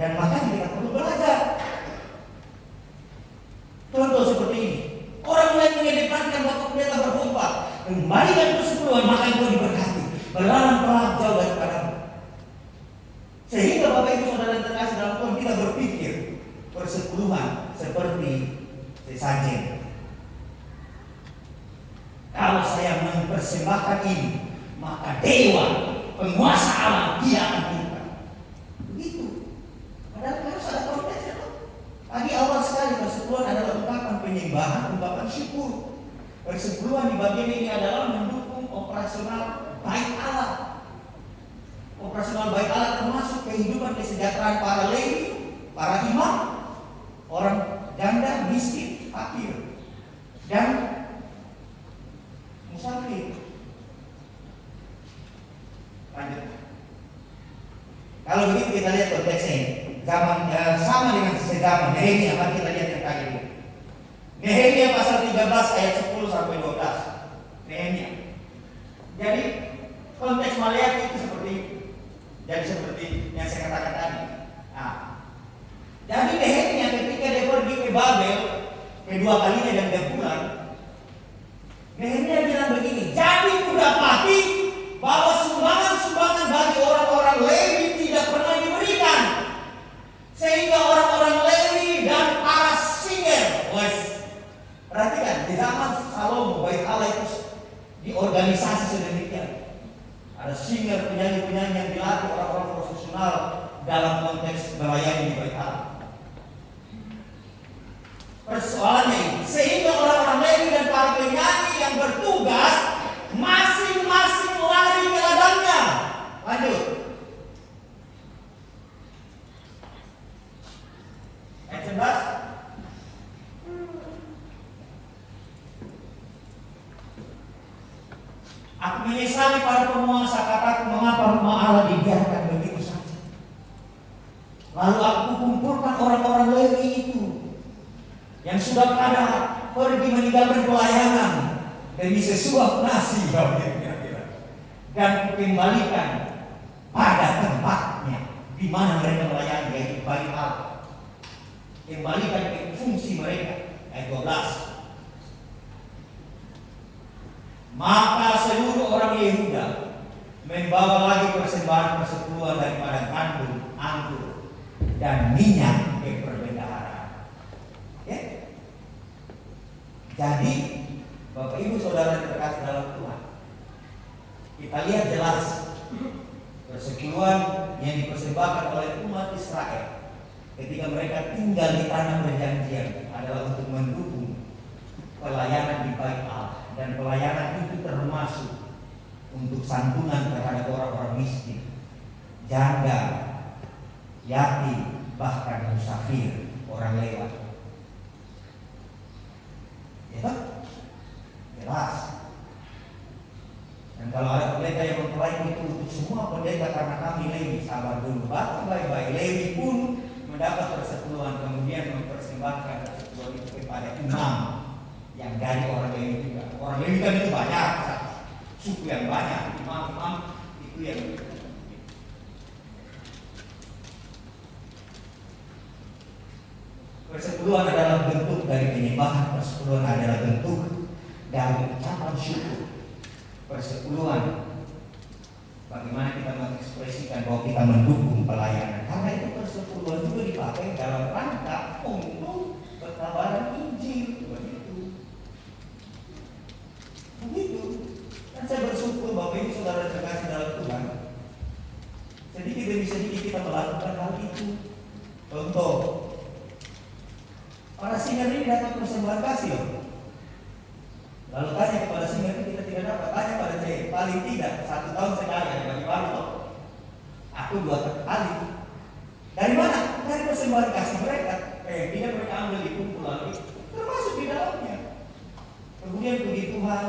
Dan makanya kita perlu belajar. Contoh seperti ini. Orang mulai mengedepankan waktu pendeta berkhotbah, kembalikan persekutuan, maka engkau diberkati. Berlalang pelak jauh daripadamu. Sehingga Bapak Ibu Saudara yang terkasih dalam Tuhan, kita berpikir persekutuan seperti sesajen. Kalau saya mempersembahkan ini, maka dewa penguasa alam dia akan tunduk. Begitu. Padahal harus ada konteksnya. Tadi awal sekali persekutuan adalah ungkapan penyembahan, ungkapan syukur. Persekutuan di bagian ini adalah mendukung operasional baik Allah. Operasional baik Allah termasuk kehidupan kesejahteraan para lewi, para imam, orang janda, miskin, fakir, dan musafir. Lanjut. Kalau begitu kita lihat konteksnya ini. Zaman sama dengan sejaman Nehemia, mari kita lihat yang tadi itu. Nehemia pasal 13 ayat 10 sampai 12. Nehemia. Jadi konteks Maleakhi itu seperti itu. Jadi seperti yang saya katakan tadi. Nah, jadi Nehemia ketika dia pergi ke Babel kedua kalinya dan dia pulang, Nehemia bilang begini, jadi kudapati bahwa sumbangan-sumbangan bagi orang-orang Lewi tidak pernah diberikan, sehingga orang-orang Lewi dan para singer, perhatikan di zaman Salomo bait Allah itu diorganisasi sedemikian. Ada singer, penyanyi-penyanyi yang dilatih orang-orang profesional dalam konteks melayani di bait Allah. Persoalannya ini, sehingga orang-orang Lewi dan para penyanyi yang bertugas masing-masing lari ke ladangnya. Lanjut. Ayat 11. Aku menyesali para penguasa, kataku, mengapa rumah Allah dibiarkan begitu saja. Lalu aku kumpulkan orang-orang Lewi itu yang sudah pada pergi meninggalkan pelayanan demi sesuap nasi, dan kembalikan pada tempatnya di mana mereka melayani, yaitu bait Allah. Kembalikan ke fungsi mereka. Ayat 12. Maka seluruh orang Yehuda membawa lagi persembahan persekutuan daripada gandum, anggur, dan minyak ke perbendaharaan. Oke? Jadi, Bapak Ibu Saudara yang terkasih dalam Tuhan, kita lihat jelas persekutuan yang dipersembahkan oleh umat Israel ketika mereka tinggal di tanah perjanjian adalah untuk mendukung pelayanan di bait Allah. Dan pelayanan itu termasuk untuk santunan terhadap orang-orang miskin, janda, yatim, bahkan musafir, orang lewat. Ya, jelas. Dan kalau ada pendeta yang mengklaim itu untuk semua pendeta karena kami Lewi, sabar dulu, baik-baik. Lewi pun mendapat persekutuan, kemudian mempersembahkan persekutuan itu kepada imam yang dari orang Lewi juga. Orang Lewi kan itu banyak, suku yang banyak, imam-imam itu yang persekutuan adalah bentuk dari penyembahan, persekutuan adalah bentuk dari ucapan syukur. Persekutuan bagaimana kita mengekspresikan bahwa kita mendukung pelayanan, karena itu sedikit demi sedikit kita melakukan hal itu. Contoh, para singer ini dapat persembahan kasih loh. Lalu tanya kepada singer ini, kita tidak dapat. Tanya pada C, paling tidak 1 tahun sekali ada bagi baru loh. Aku 2 kali. Dari mana? Dari persembahan kasih mereka. Tidak mereka ambil di kumpul lagi, termasuk di dalamnya. Kemudian puji Tuhan,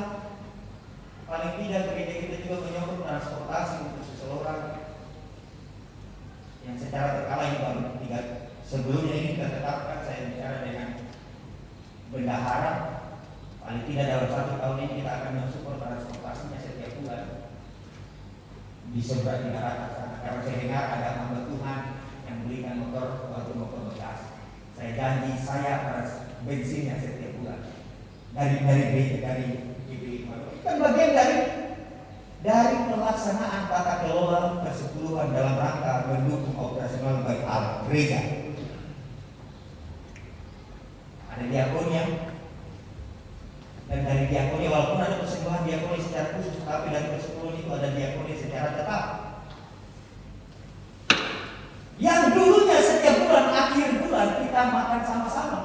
paling tidak gereja kita juga menyokong transportasi untuk seseorang yang secara berkala ini baru 3. Sebelumnya ini kita tetapkan, saya bicara dengan bendahara, paling tidak dalam 1 tahun ini kita akan mensupport transportasinya setiap bulan di sebelah di darat sana. Karena saya dengar ada hamba Tuhan yang belikan motor bekas. Saya janji saya harus bensinnya setiap bulan dari GPI. Kan bagian dari pelaksanaan tata kelola persepuluhan dalam rangka mendukung operasional baik Allah gereja. Ada diakonia, dan dari diakonia walaupun ada persembahan diakonia secara khusus, tapi dari persepuluhan itu ada diakonia secara tetap. Yang dulunya setiap bulan akhir bulan kita makan sama-sama,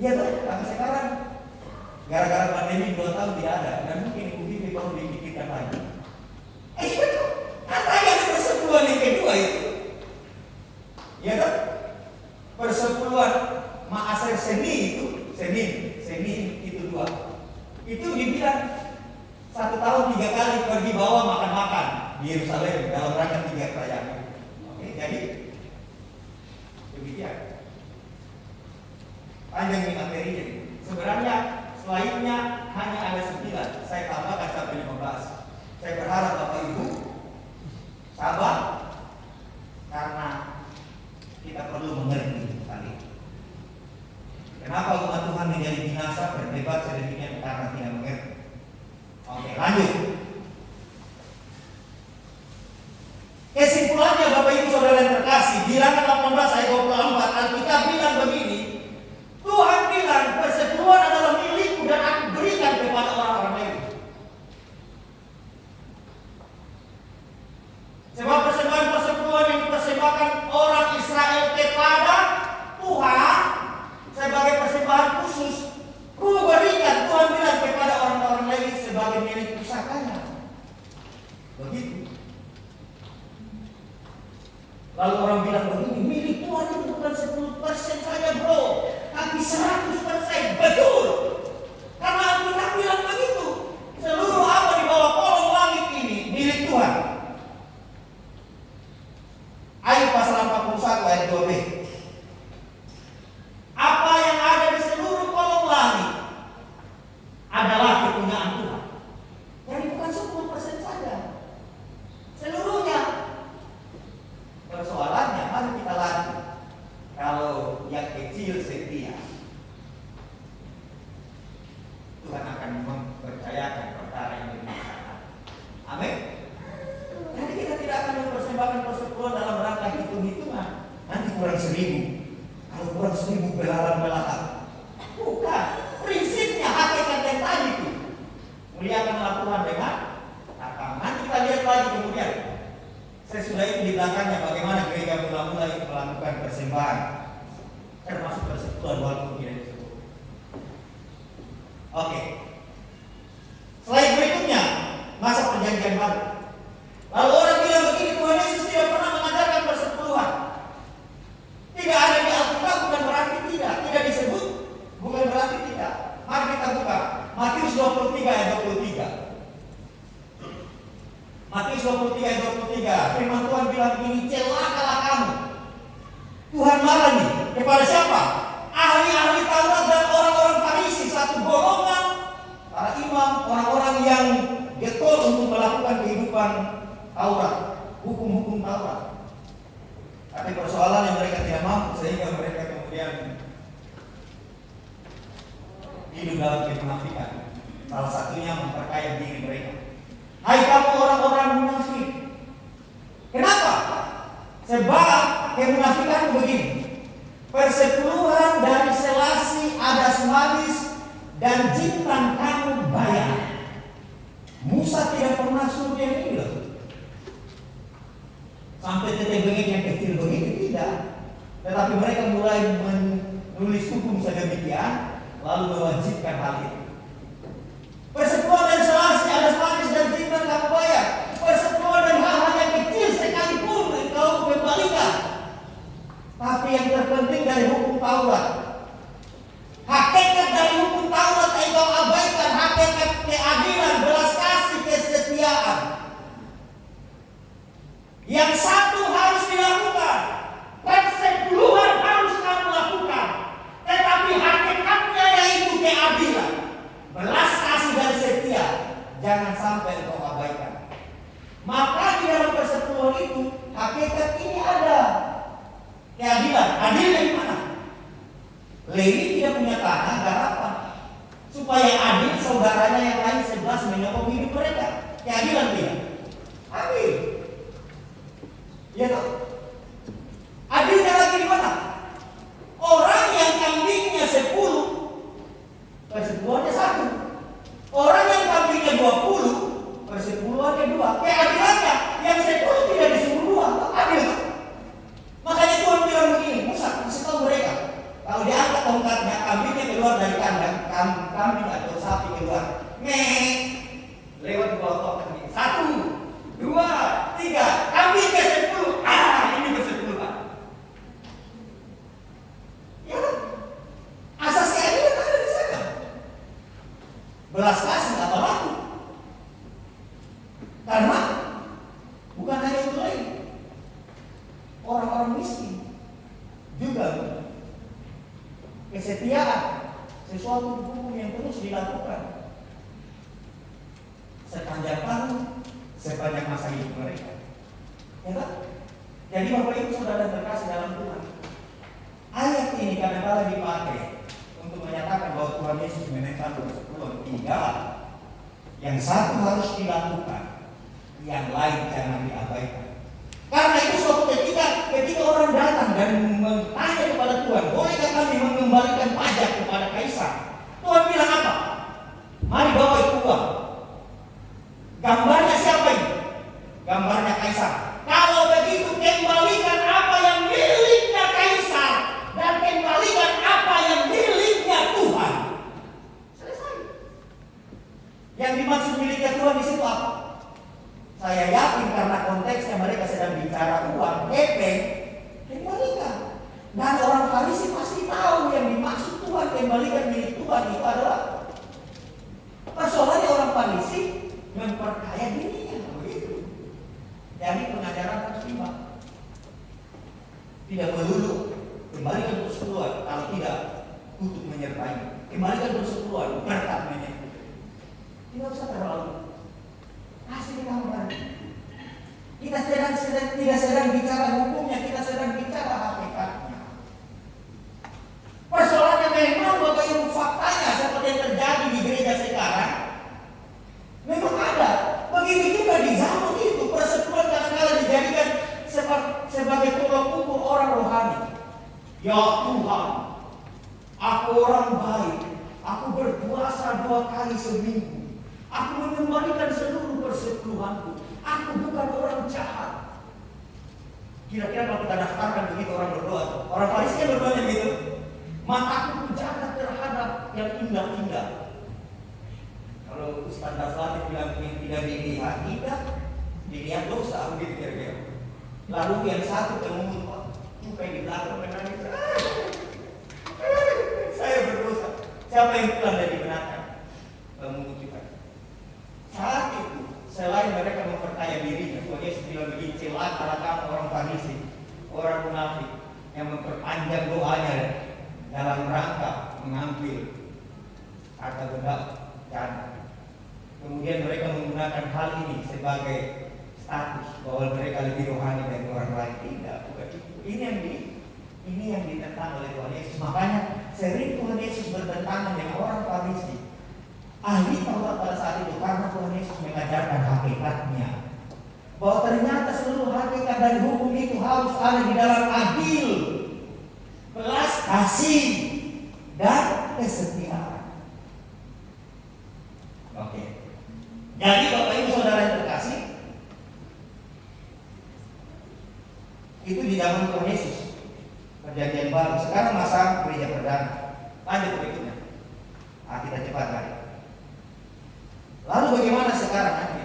ya tuh. Tapi sekarang gara-gara pandemi 2 tahun tidak ada, dan mungkin Ibu Bibi baru dipikirkan lagi. Betul, katanya ada persepuluhan yang kedua itu, ya tuh. Persepuluhan Maaser Seni itu, Seni itu 2. Itu dibilang 1 tahun 3 kali pergi bawa makan-makan di Yerusalem dalam rangka 3 perayaan. Jadi demikian panjang ini materinya. Sebenarnya selainnya hanya ada 9, saya tambahkan sampai 15. Saya berharap Bapak Ibu sabar, karena kita perlu mengerti kali ini. Kenapa umat Tuhan menjadi binasa, berdebat sedemikian, karena tidak mengerti. Oke, lanjut. Kesimpulannya Bapak Ibu Saudara yang terkasih, Bilangan 18 ayat 24, Alkitab bilang begini, Tuhan bilang persepuluhan adalah milikku dan aku berikan kepada orang-orang lain. Sebab persembahan persepuluhan yang dipersembahkan orang Israel kepada Tuhan sebagai persembahan khusus, ku berikan, Tuhan bilang, kepada orang-orang lain sebagai milik pusakanya. Begitu. Lalu orang bilang begini, milik Tuhan itu bukan 10% saja bro, tapi 100%. Betul. Karena Alkitab bilang begitu. Seluruh apa di bawah kolong langit ini milik Tuhan. Ayat pasal 41 ayat 2b. Apa yang ada di seluruh kolong langit adalah kepunyaan Tuhan. Jadi bukan 10% saja, seluruhnya. Persoalannya, mari kita lanjut. Kalau yang kecil setia, Tuhan akan mempercayakan perkara yang lebih besar. Amin. Jadi kita tidak akan mempersembahkan persepuluhan dalam rangka hitung-hitungan. Nanti kurang 1000, kalau kurang 1000 belahan-belahan. Bukan. Prinsipnya hakikat yang tadi itu. Muliakanlah Tuhan dengan kata. Nanti kita lihat lagi kemudian. Saya sudah itu di belakangnya bagaimana gereja mula-mula itu melakukan persembahan, termasuk persepuluhan walaupun tidak disebut. Oke. Slide berikutnya, masa perjanjian baru. Lalu orang bilang begini, Tuhan Yesus tidak pernah mengajarkan persepuluhan. Tidak ada di Alkitab, bukan berarti tidak disebut, bukan berarti tidak. Mari kita buka Matius 23 ayat 23. Matius 23 ayat 23, firman Tuhan bilang begini, celakalah kamu. Tuhan marah nih kepada siapa? Ahli-ahli Taurat dan orang-orang Farisi, satu golongan para imam, orang-orang yang getol untuk melakukan kehidupan Taurat, hukum-hukum Taurat. Tapi persoalan yang mereka tidak mampu, sehingga mereka kemudian hidup dalam kemunafikan. Salah satunya memperkaya diri mereka. Hai kamu orang-orang munafik. Kenapa? Sebab kemunafikan begini. Persepuluhan dari selasi ada semanis dan jintan kamu bayar. Musa tidak pernah suruh yang ini loh. sampai tetek bengek yang kecil begitu, tidak. Tetapi mereka mulai menulis hukum sedemikian, lalu mewajibkan hal itu. Persekutuan dan selasi ada manis dan timban kamu bayar. Persekutuan dan hal-hal yang kecil sekalipun engkau kembalikan. Tapi yang terpenting dari hukum Taurat, hakikat dari hukum Taurat engkau abaikan, hakikat keadilan, belas kasih, kesetiaan. Yang satu harus dilakukan, persepuluhan harus kamu lakukan, tetapi hakikatnya yaitu keadilan, belas kasih dan setia, jangan sampai engkau abaikan. Maka di dalam persepuluhan itu hakikat ini ada. Keadilan, adil dari mana? Lewi tidak punya tanah garapan, supaya adil saudaranya yang lain 11 menyokong hidup mereka. Keadilan tidak? Adil. Ya toh? Adilnya lagi di mana? Orang yang kambingnya 10, persepuluhannya 1. Orang yang kambingnya 20, persepuluhannya 2. Keadilannya yang 10 tidak disuruh 2, adil toh? Makanya Tuhan bilang begini, Musa, kasih tahu mereka, kalau diangkat tongkatnya, kambingnya keluar dari kandang, kambing atau sapi keluar, lewat bawah tongkat ini, 1, 2, 3, kambingnya 10, ini bersepuluhan. Ya, asas keadilan ada di sana. Belas kasih atau laku. Karena bukan hanya untuk lain. Orang-orang miskin juga kesetiaan, sesuatu hukum yang terus dilakukan sepanjang tahun, sepanjang masa hidup mereka. Ya kan? Jadi Bapak Ibu Saudara terkasih dalam Tuhan, ayat ini kadang-kadang dipakai untuk menyatakan bahwa Tuhan Yesus menetapkan persepuluhan. Tidak, yang satu harus dilakukan, yang lain jangan diabaikan. Karena itu suatu ketika orang datang dan bertanya kepada Tuhan, bolehkah kami mengembalikan pajak kepada Kaisar? Tuhan bilang apa? Mari bawa itu uang. Gambarnya siapa ini? Gambarnya Kaisar. Kalau begitu kembalikan apa yang miliknya Kaisar dan kembalikan apa yang miliknya Tuhan. Selesai. Yang dimaksud miliknya Tuhan di situ apa? Saya yakin karena konteksnya mereka sedang bicara uang, kembalikan. Dan orang Farisi pasti tahu yang dimaksud Tuhan kembalikan milik Tuhan itu adalah persoalannya orang Farisi memperkaya dirinya, begitu. Jadi pengajaran harus timbang. Tidak melulu kembalikan persepuluhan, kalau tidak kutuk menyertai. Kembalikan persepuluhan, berkat menyertai. Tidak usah terlalu. Asli kamu. Kita tidak sedang bicara hukumnya, kita sedang bicara hakikatnya. Persoalannya memang Bapak Ibu faktanya seperti yang terjadi di gereja sekarang memang ada. Begitu juga di zaman itu persepuluhan kadang-kadang dijadikan sebagai tolak ukur orang rohani. Ya Tuhan, aku orang baik, aku berpuasa 2 kali seminggu. Aku mengembalikan seluruh persepuluhanku. Aku bukan orang jahat. Kira-kira kalau kita daftarkan begitu orang berdoa, orang Farisi kan berdoanya begitu. Mataku jaga terhadap yang indah-indah. Kalau Ustaz Dasrani bilang yang tidak dilihat indah, dilihat dosa, begitu kira-kira. Lalu yang satu kemungut, bukan di belakang menangis. Saya berdosa. Siapa yang pulang dari benarkan? Kemungut juga. Saat itu, selain mereka memperkaya dirinya, Tuhan Yesus bilang begini, celakalah kamu orang Farisi, orang munafik yang memperpanjang doanya dalam rangka mengambil harta benda janda. Kemudian mereka menggunakan hal ini sebagai status bahwa mereka lebih rohani dari orang lain. Tidak, bukan itu. Ini yang ditentang oleh Tuhan Yesus. Makanya sering Tuhan Yesus bertentangan dengan orang Farisi, ahli Taurat pada saat itu, karena Tuhan Yesus mengajarkan hakikatnya bahwa ternyata seluruh hakikat dan hukum itu harus ada di dalam adil, belas kasih, dan kesetiaan. Oke. Jadi Bapak Ibu Saudara yang terkasih, Itu di zaman Tuhan Yesus, perjanjian baru. Sekarang masa gereja perdana. Lanjut berikutnya. Kita cepat lagi. Lalu bagaimana sekarang nanti?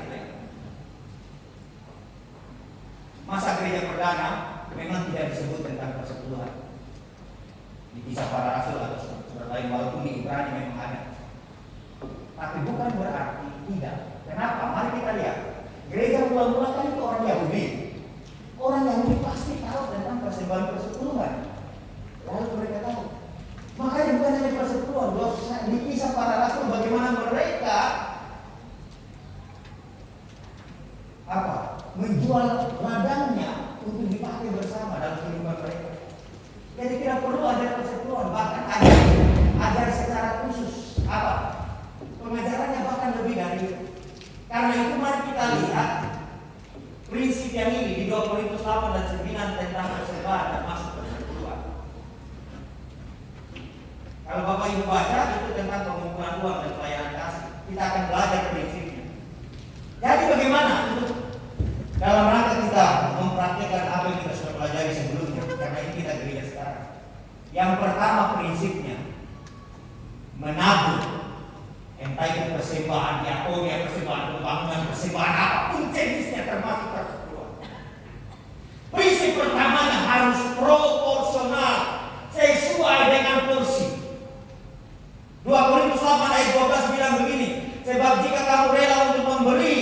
Masa gereja perdana memang tidak disebut tentang persekutuan di Kisah Para Rasul atau surat lain, walaupun di Ibrani memang ada. Tapi bukan berarti tidak. Kenapa? Mari kita lihat. Gereja mula-mula kan itu orang Yahudi. Orang Yahudi pasti tahu tentang persembahan persekutuan. Lalu mereka tahu. Makanya bukan hanya persekutuan, di Kisah Para Rasul bagaimana mereka menjual ladangnya untuk dipakai bersama dalam kehidupan mereka. Jadi tidak perlu ada persekutuan, bahkan ajar secara khusus pengajarannya bahkan lebih dari itu. Karena itu mari kita lihat prinsip yang ini di 2 Korintus 8 dan 9 tentang persembahan dan masuk persekutuan. Kalau Bapak Ibu baca itu tentang pengumpulan uang dan pelayanan kasih, kita akan belajar prinsipnya. Jadi bagaimana untuk dalam rangka kita mempraktikkan apa yang kita sudah pelajari sebelumnya, karena ini kita gereja sekarang. Yang pertama prinsipnya menabur, entah itu persembahan diakonia, persembahan pembangunan, persembahan apapun jenisnya termasuk persekutuan. Prinsip pertamanya harus proporsional, sesuai dengan porsi. 2 Korintus 8 ayat 12 bilang begini, sebab jika kamu rela untuk memberi,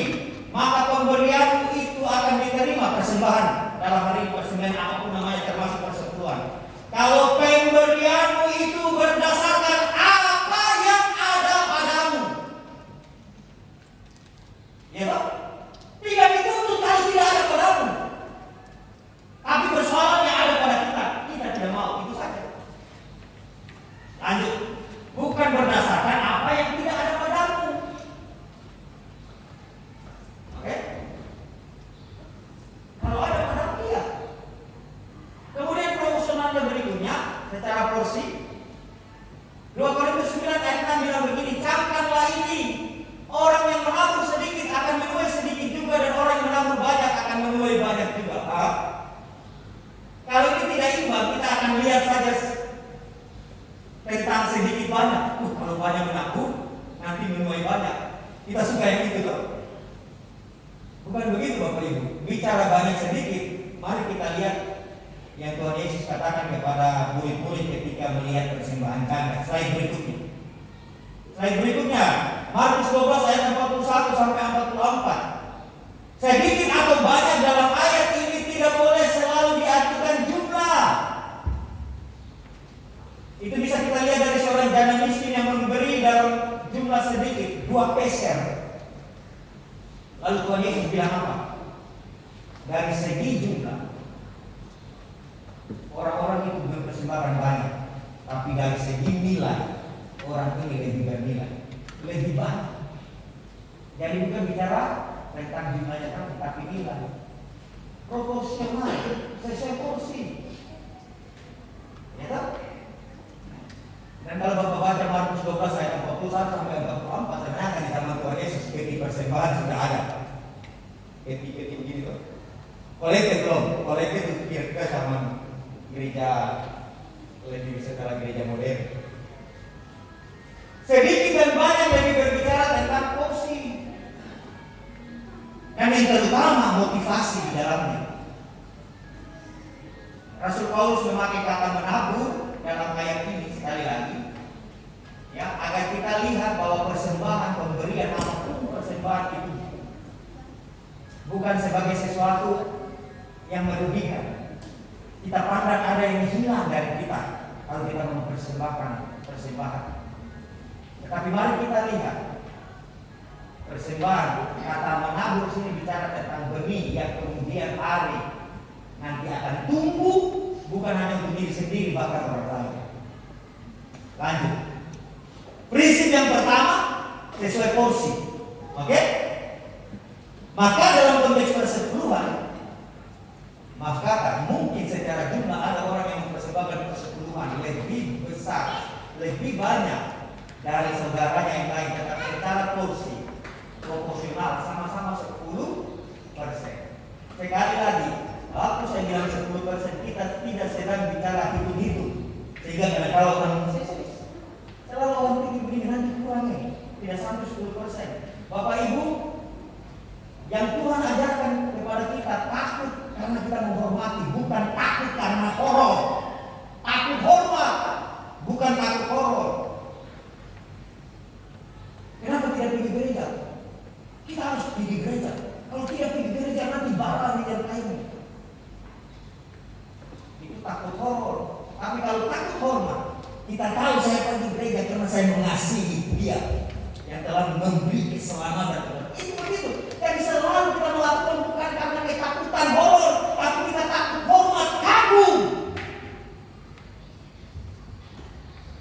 maka pemberianmu itu akan diterima. Persembahan dalam hari ini, persembahan apapun namanya termasuk persekutuan. Kalau pemberianmu itu berdasarkan apa yang ada padamu, ya toh? Tidak dituntut kalau tidak ada padamu, tapi persoalan yang ada pada kita tidak mau, itu saja. Lanjut, bukan berdasarkan apa yang tidak ada padamu. Kalau ada padamu, iya. Kemudian proporsionalnya berikutnya secara porsi. 2 Korintus 9 ayat 6 bilang begini, camkanlah ini, orang yang menabur sedikit akan menuai sedikit juga, dan orang yang menabur banyak akan menuai banyak juga. Kalau ini tidak imbang, kita akan lihat saja tentang sedikit banyak. Kalau banyak menabur, nanti menuai banyak. Kita suka yang itu toh. Bukan begitu Bapak Ibu. Bicara banyak sedikit, mari kita lihat yang Tuhan Yesus katakan kepada murid-murid ketika melihat persembahan canda. Slide berikutnya, Markus 12 ayat 41 sampai 44. Sedikit atau banyak dalam ayat ini tidak boleh selalu diartikan jumlah. Itu bisa kita lihat dari seorang janda miskin yang memberi dalam jumlah sedikit, 2 peser. Lalu Tuhan Yesus bilang apa? Dari segi jumlah, orang-orang itu berpersembahkan banyak, tapi dari segi nilai, orang ini lebih bernilai, lebih banyak. Jadi bukan bicara tentang jumlahnya tapi nilai. Proporsional, sesuai porsi. Ya tak? Dan kalau Bapak baca Markus 12 ayat 41 sampai 44, sebenarnya di zaman Tuhan Yesus peti persembahan sudah ada. Peti begini tuh. Kolektif belum, kolektif itu kira-kira zaman gereja lebih setelah gereja modern. Sedikit dan banyak lebih berbicara tentang porsi. Dan yang terutama motivasi di dalamnya. Rasul Paulus memakai kata menabur dalam ayat ini sekali lagi, ya, agar kita lihat bahwa persembahan, pemberian apapun persembahan itu bukan sebagai sesuatu yang merugikan. Kita pandang ada yang hilang dari kita kalau kita mempersembahkan persembahan. Tetapi mari kita lihat persembahan, kata menabur sini bicara tentang benih yang kemudian hari nanti akan tumbuh, bukan hanya untuk diri sendiri, bahkan orang lain. Lanjut. Prinsip yang pertama sesuai porsi. Oke? Maka dalam konteks persepuluhan, maaf kata, mungkin secara jumlah ada orang yang mempersembahkan persepuluhan lebih besar, lebih banyak dari saudaranya yang lain, tetapi secara porsi proporsional sama-sama 10%. Sekali lagi, aku saya bilang 10%, kita tidak sedang bicara hitung-hitung. Sehingga kadang-kadang orang selalu orang pikir begini, nanti kurangnya tidak sampai 10%. Bapak Ibu, yang Tuhan ajarkan kepada kita takut karena kita menghormati, bukan takut karena horor. Takut hormat, bukan takut horor. Kenapa tidak pergi gereja? Kita harus pergi gereja. Kalau tidak pergi gereja nanti bara menyertaimu. Itu takut horor. Tapi kalau takut hormat, kita tahu saya pergi gereja karena saya mengasihi Dia yang telah memberi keselamatan. Itu begitu. Jadi selalu kita melakukan bukan karena ketakutan horor, tapi kita takut hormat, kagum.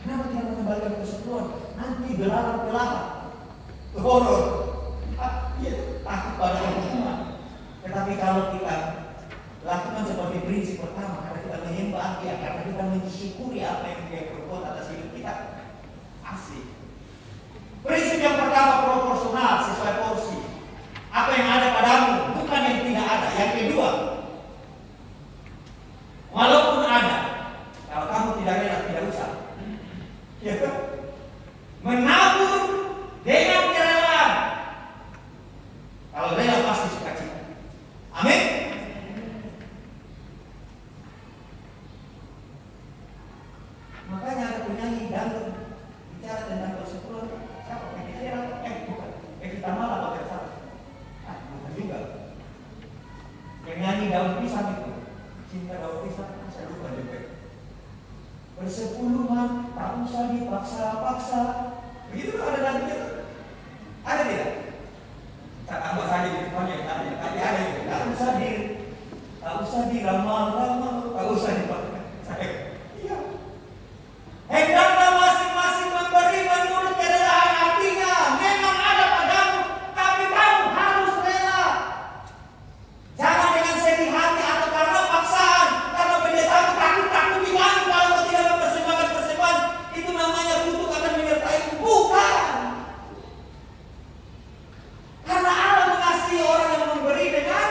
Kenapa tidak mengembalikan persekutuan? Nanti belalang horor. Iya, takut pada hukuman. Tetapi kalau kita lakukan seperti prinsip pertama, karena kita menyembah Dia, karena kita mensyukuri apa yang Dia berbuat atas hidup kita, asik. Prinsip yang pertama proporsional, sesuai porsi. Apa yang ada padamu, bukan yang tidak ada. Yang kedua, walaupun ada, kalau kamu tidak rela, tidak usah. Ya kan? Menabur dengan kerelaan. Kalau rela pasti sukacita. Amin. Makanya ada penyanyi dangdut bicara tentang persekutuan. Siapa? Bukan. Evita Mala atau Versace? Bukan juga. Penyanyi daun pisang itu. Cinta daun pisang, saya lupa juga. Persepuluhan tak usah dipaksa-paksa. Begitu ada lagunya tuh. Ada tidak? Tak tambah saja di depannya. Tapi ada itu. Tak usah diramal-ramal. Tak usah dipaksa. Iya. Hendaklah masing-masing memberi menurut kerelaan hatinya. Memang ada padamu, tapi kamu harus rela. Jangan dengan sedih hati atau karena paksaan. Karena pendetamu takut bilang kalau tidak mempersembahkan persembahan, itu namanya kutuk akan menyertai. Bukan. Karena Allah mengasihi orang yang memberi dengan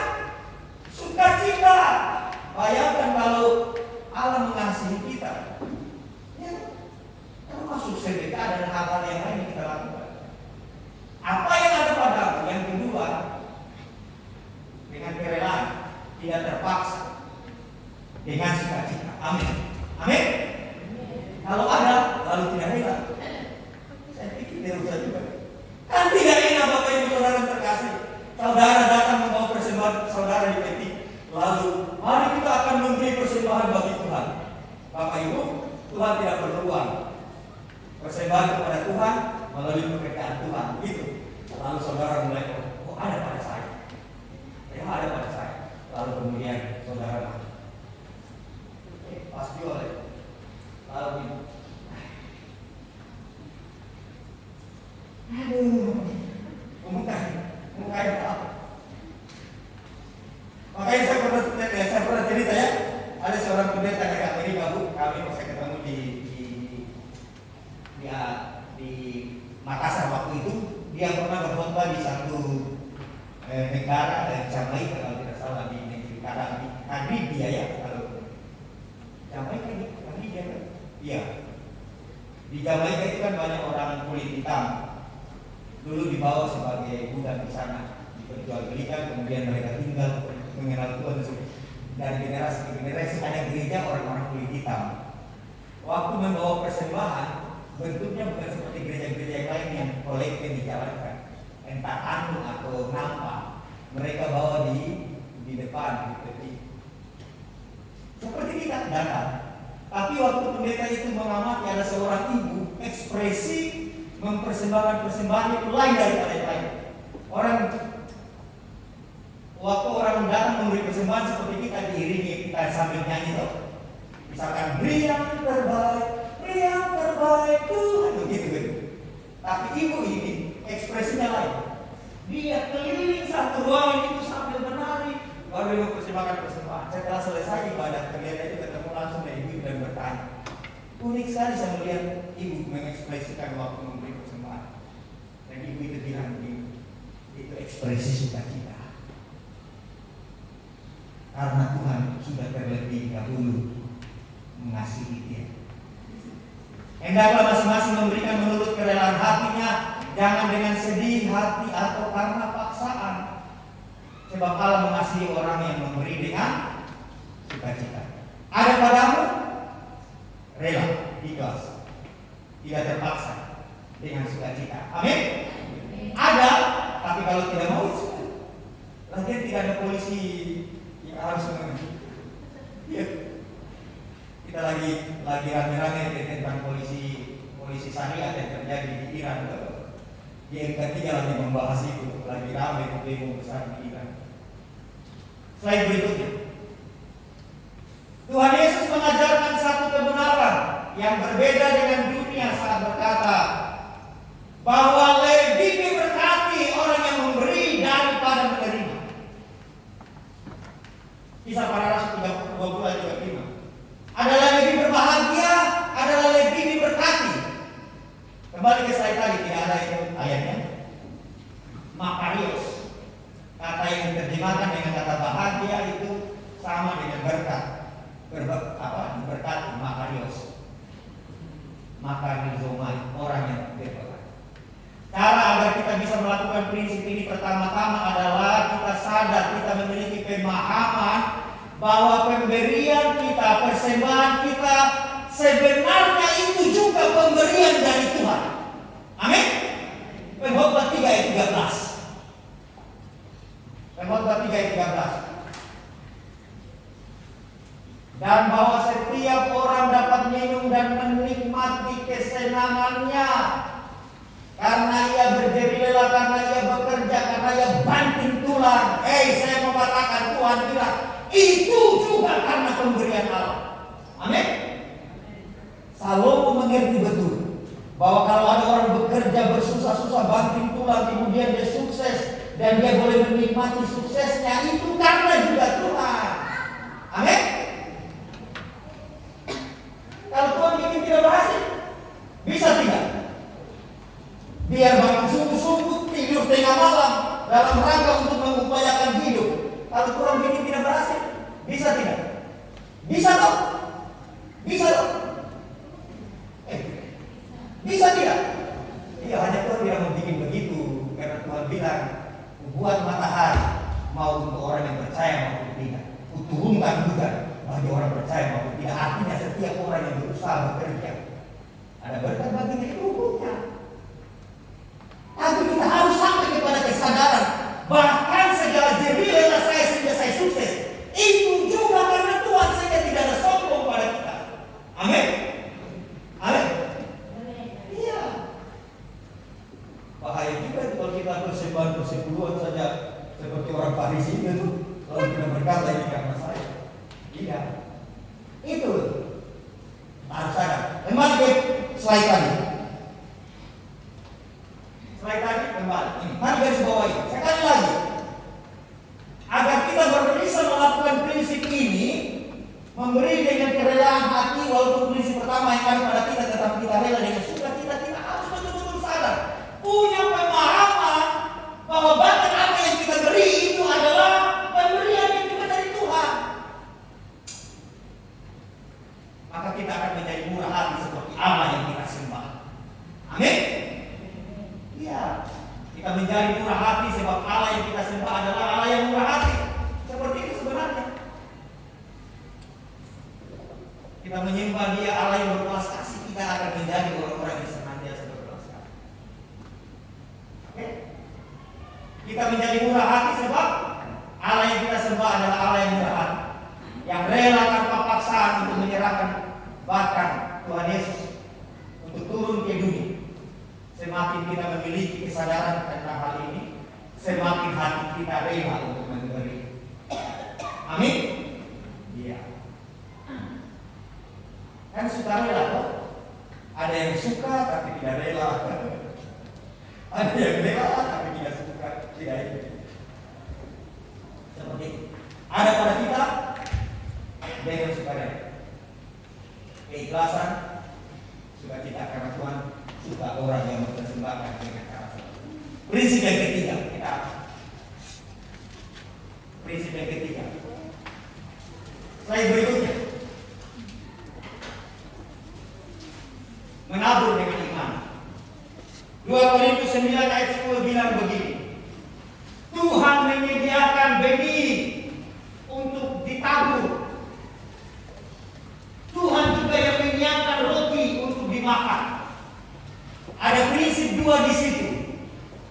sukacita. Bayangkan kalau Allah mengasihi kita, ya, termasuk sedekah dan hal-hal yang lain yang kita lakukan. Apa yang ada padamu? Yang kedua, dengan kerelaan, tidak terpaksa, dengan sukacita. Amin. Amin. Kalau ada, lalu tidak rela, saya pikir tidak usah juga. Kan tidak enak Bapak Ibu Saudara terkasih. Saudara datang membawa persembahan saudara di peti. Lalu, mari kita akan memberi persembahan bagi Tuhan. Bapak Ibu, Tuhan tidak beruang. Persembahan kepada Tuhan melalui pekerjaan Tuhan. Begitu. Lalu saudara mulai, oh ada pada saya. Ya ada pada saya. Lalu kemudian saudara, pasti oleh. Lalu mukanya apa? Makanya saya pernah cerita ya, ada seorang pendeta dari Amerika, Bu, kami saya ketemu di Makassar waktu itu. Dia pernah berkhotbah di satu negara Jamaika kalau tidak salah, di negeri Karibia ya, kalau Jamaika ini Karibia kan? Iya. Di Jamaika itu kan banyak orang kulit hitam. Dulu dibawa sebagai budak di sana, diperjualbelikan, kemudian mereka tinggal mengenal Tuhan dari generasi ke generasi. Ada gereja orang-orang kulit hitam. Waktu membawa persembahan, bentuknya bukan seperti gereja-gereja yang lain yang kolektif dijalankan, entah anu atau nampak. Mereka bawa di depan, seperti kita datang. Tapi waktu pendeta itu mengamati, ada seorang ibu, ekspresi mempersembahkan persembahan itu lain daripada yang lain. Waktu orang datang memberi persembahan seperti kita diiringi, kita sambil nyanyi toh. Misalkan beri yang terbaik Tuhan, begitu gitu. Tapi ibu ini ekspresinya lain. Dia keliling satu ruangan itu sambil menari, baru dia mempersembahkan persembahan. Setelah selesai ibadah, pendeta itu ketemu langsung dengan ibu dan bertanya. Unik sekali saya melihat ibu mengekspresikan waktu memberi persembahan. Dan ibu itu bilang itu ekspresi sukacita. Karena Tuhan sudah dahulu mengasihi dia. Hendaklah masing-masing memberikan menurut kerelaan hatinya, jangan dengan sedih hati atau karena paksaan. Sebab Allah mengasihi orang yang memberi dengan sukacita. Ada padamu rela, ikhlas, tidak terpaksa, dengan sukacita. Amin. Ada, tapi kalau tidak mau, lagian tidak ada polisi yang harus mengerti. Ya. Kita lagi rame-rame tentang polisi syariat yang terjadi di Iran. Di MK3 lagi membahas itu, lagi rame demo besar di Iran. Slide berikutnya. Tuhan Yesus mengajarkan satu kebenaran yang berbeda dengan dunia saat berkata bahwa lebih diberkati orang yang memberi daripada menerima. Kisah Para Rasul 20 ayat 35. Adalah lebih berbahagia, adalah lebih diberkati. Kembali ke slide tadi, tidak ada itu ayatnya. Makarios, kata yang diterjemahkan dengan kata bahagia itu sama dengan berkat. Diberkati, makarios. Makarizomai, orang yang berkat. Cara agar kita bisa melakukan prinsip ini pertama-tama adalah kita sadar, kita memiliki pemahaman bahwa pemberian kita, persembahan kita sebenarnya itu juga pemberian dari Tuhan. Amin. Pengkhotbah 3 ayat 13. Pengkhotbah 3 ayat 13. Dan bahwa setiap orang dapat minum dan menikmati kesenangannya karena ia berdiri lelah, karena ia bekerja, karena ia banting tulang. Saya mau katakan, Tuhan bilang itu juga karena pemberian Allah. Amin. Salomo mengerti betul bahwa kalau ada orang bekerja bersusah-susah banting tulang, kemudian dia sukses dan dia boleh menikmati suksesnya, itu karena juga Tuhan. Amin. Kalau Tuhan bikin tidak berhasil, bisa tidak? Biar bangun sungguh-sungguh, tidur tengah malam dalam rangka untuk mengupayakan hidup. Kalau Tuhan bikin tidak berhasil, bisa tidak? Bisa toh? Bisa toh? Bisa tidak? Iya, hanya Tuhan tidak mau bikin begitu, karena Tuhan bilang buat matahari mau untuk orang yang percaya maupun tidak, kuturunkan hujan bagi orang percaya maupun tidak. Artinya setiap orang yang berusaha bekerja ada berkat baginya, itu hukumnya. Tapi kita harus sampai kepada kesadaran bahkan segala jerih lelah saya sehingga saya sukses itu juga karena Tuhan, sehingga tidak ada sombong pada kita. Amin. Amin. Iya. Bahaya juga itu kalau kita persembahan persepuluhan saja seperti orang Farisi itu, lalu kita berkata ini karena saya. Tidak. Itu harus ada. Kembali ke slide tadi. Slide tadi kembali. Mari garis bawahi. Sekali lagi. Agar kita bisa melakukan prinsip ini, memberi dengan kerelaan hati, walaupun prinsip pertama yang ada pada kita, tetapi kita rela dengan sukacita, kita harus betul-betul sadar, punya pemahaman bahwa bahkan apa yang kita beri itu adalah pemberian yang juga dari Tuhan. Maka kita akan menjadi murah hati seperti Allah yang kita sembah. Amin. Iya. Kita menjadi murah hati sebab Allah yang kita sembah adalah Allah yang murah hati. Seperti itu sebenarnya. Kita menyembah Dia Allah yang berbelas kasih, kita akan menjadi orang-orang yang senantiasa berbelas kasih. Oke? Kita menjadi murah hati sebab Allah yang kita sembah adalah Allah yang murah hati, yang rela tanpa paksaan untuk menyerahkan bahkan Tuhan Yesus untuk turun ke dunia. Semakin kita memiliki kesadaran tentang hal ini, semakin hati kita rela untuk memberi. Amin. Iya. Kan suka rela kok. Ada yang suka tapi tidak rela. Ada yang rela tapi tidak suka, tidak itu. Seperti itu. Ada pada kita dengan sukarela. Keikhlasan, sukacita karena Tuhan, suka orang yang mempersembahkan dengan cara seperti itu. Prinsip yang ketiga, prinsip yang ketiga. Slide berikutnya. 29 ayat 10 bilang begini. Tuhan menyediakan benih untuk ditabur. Tuhan juga yang menyiapkan roti untuk dimakan. Ada prinsip dua di situ.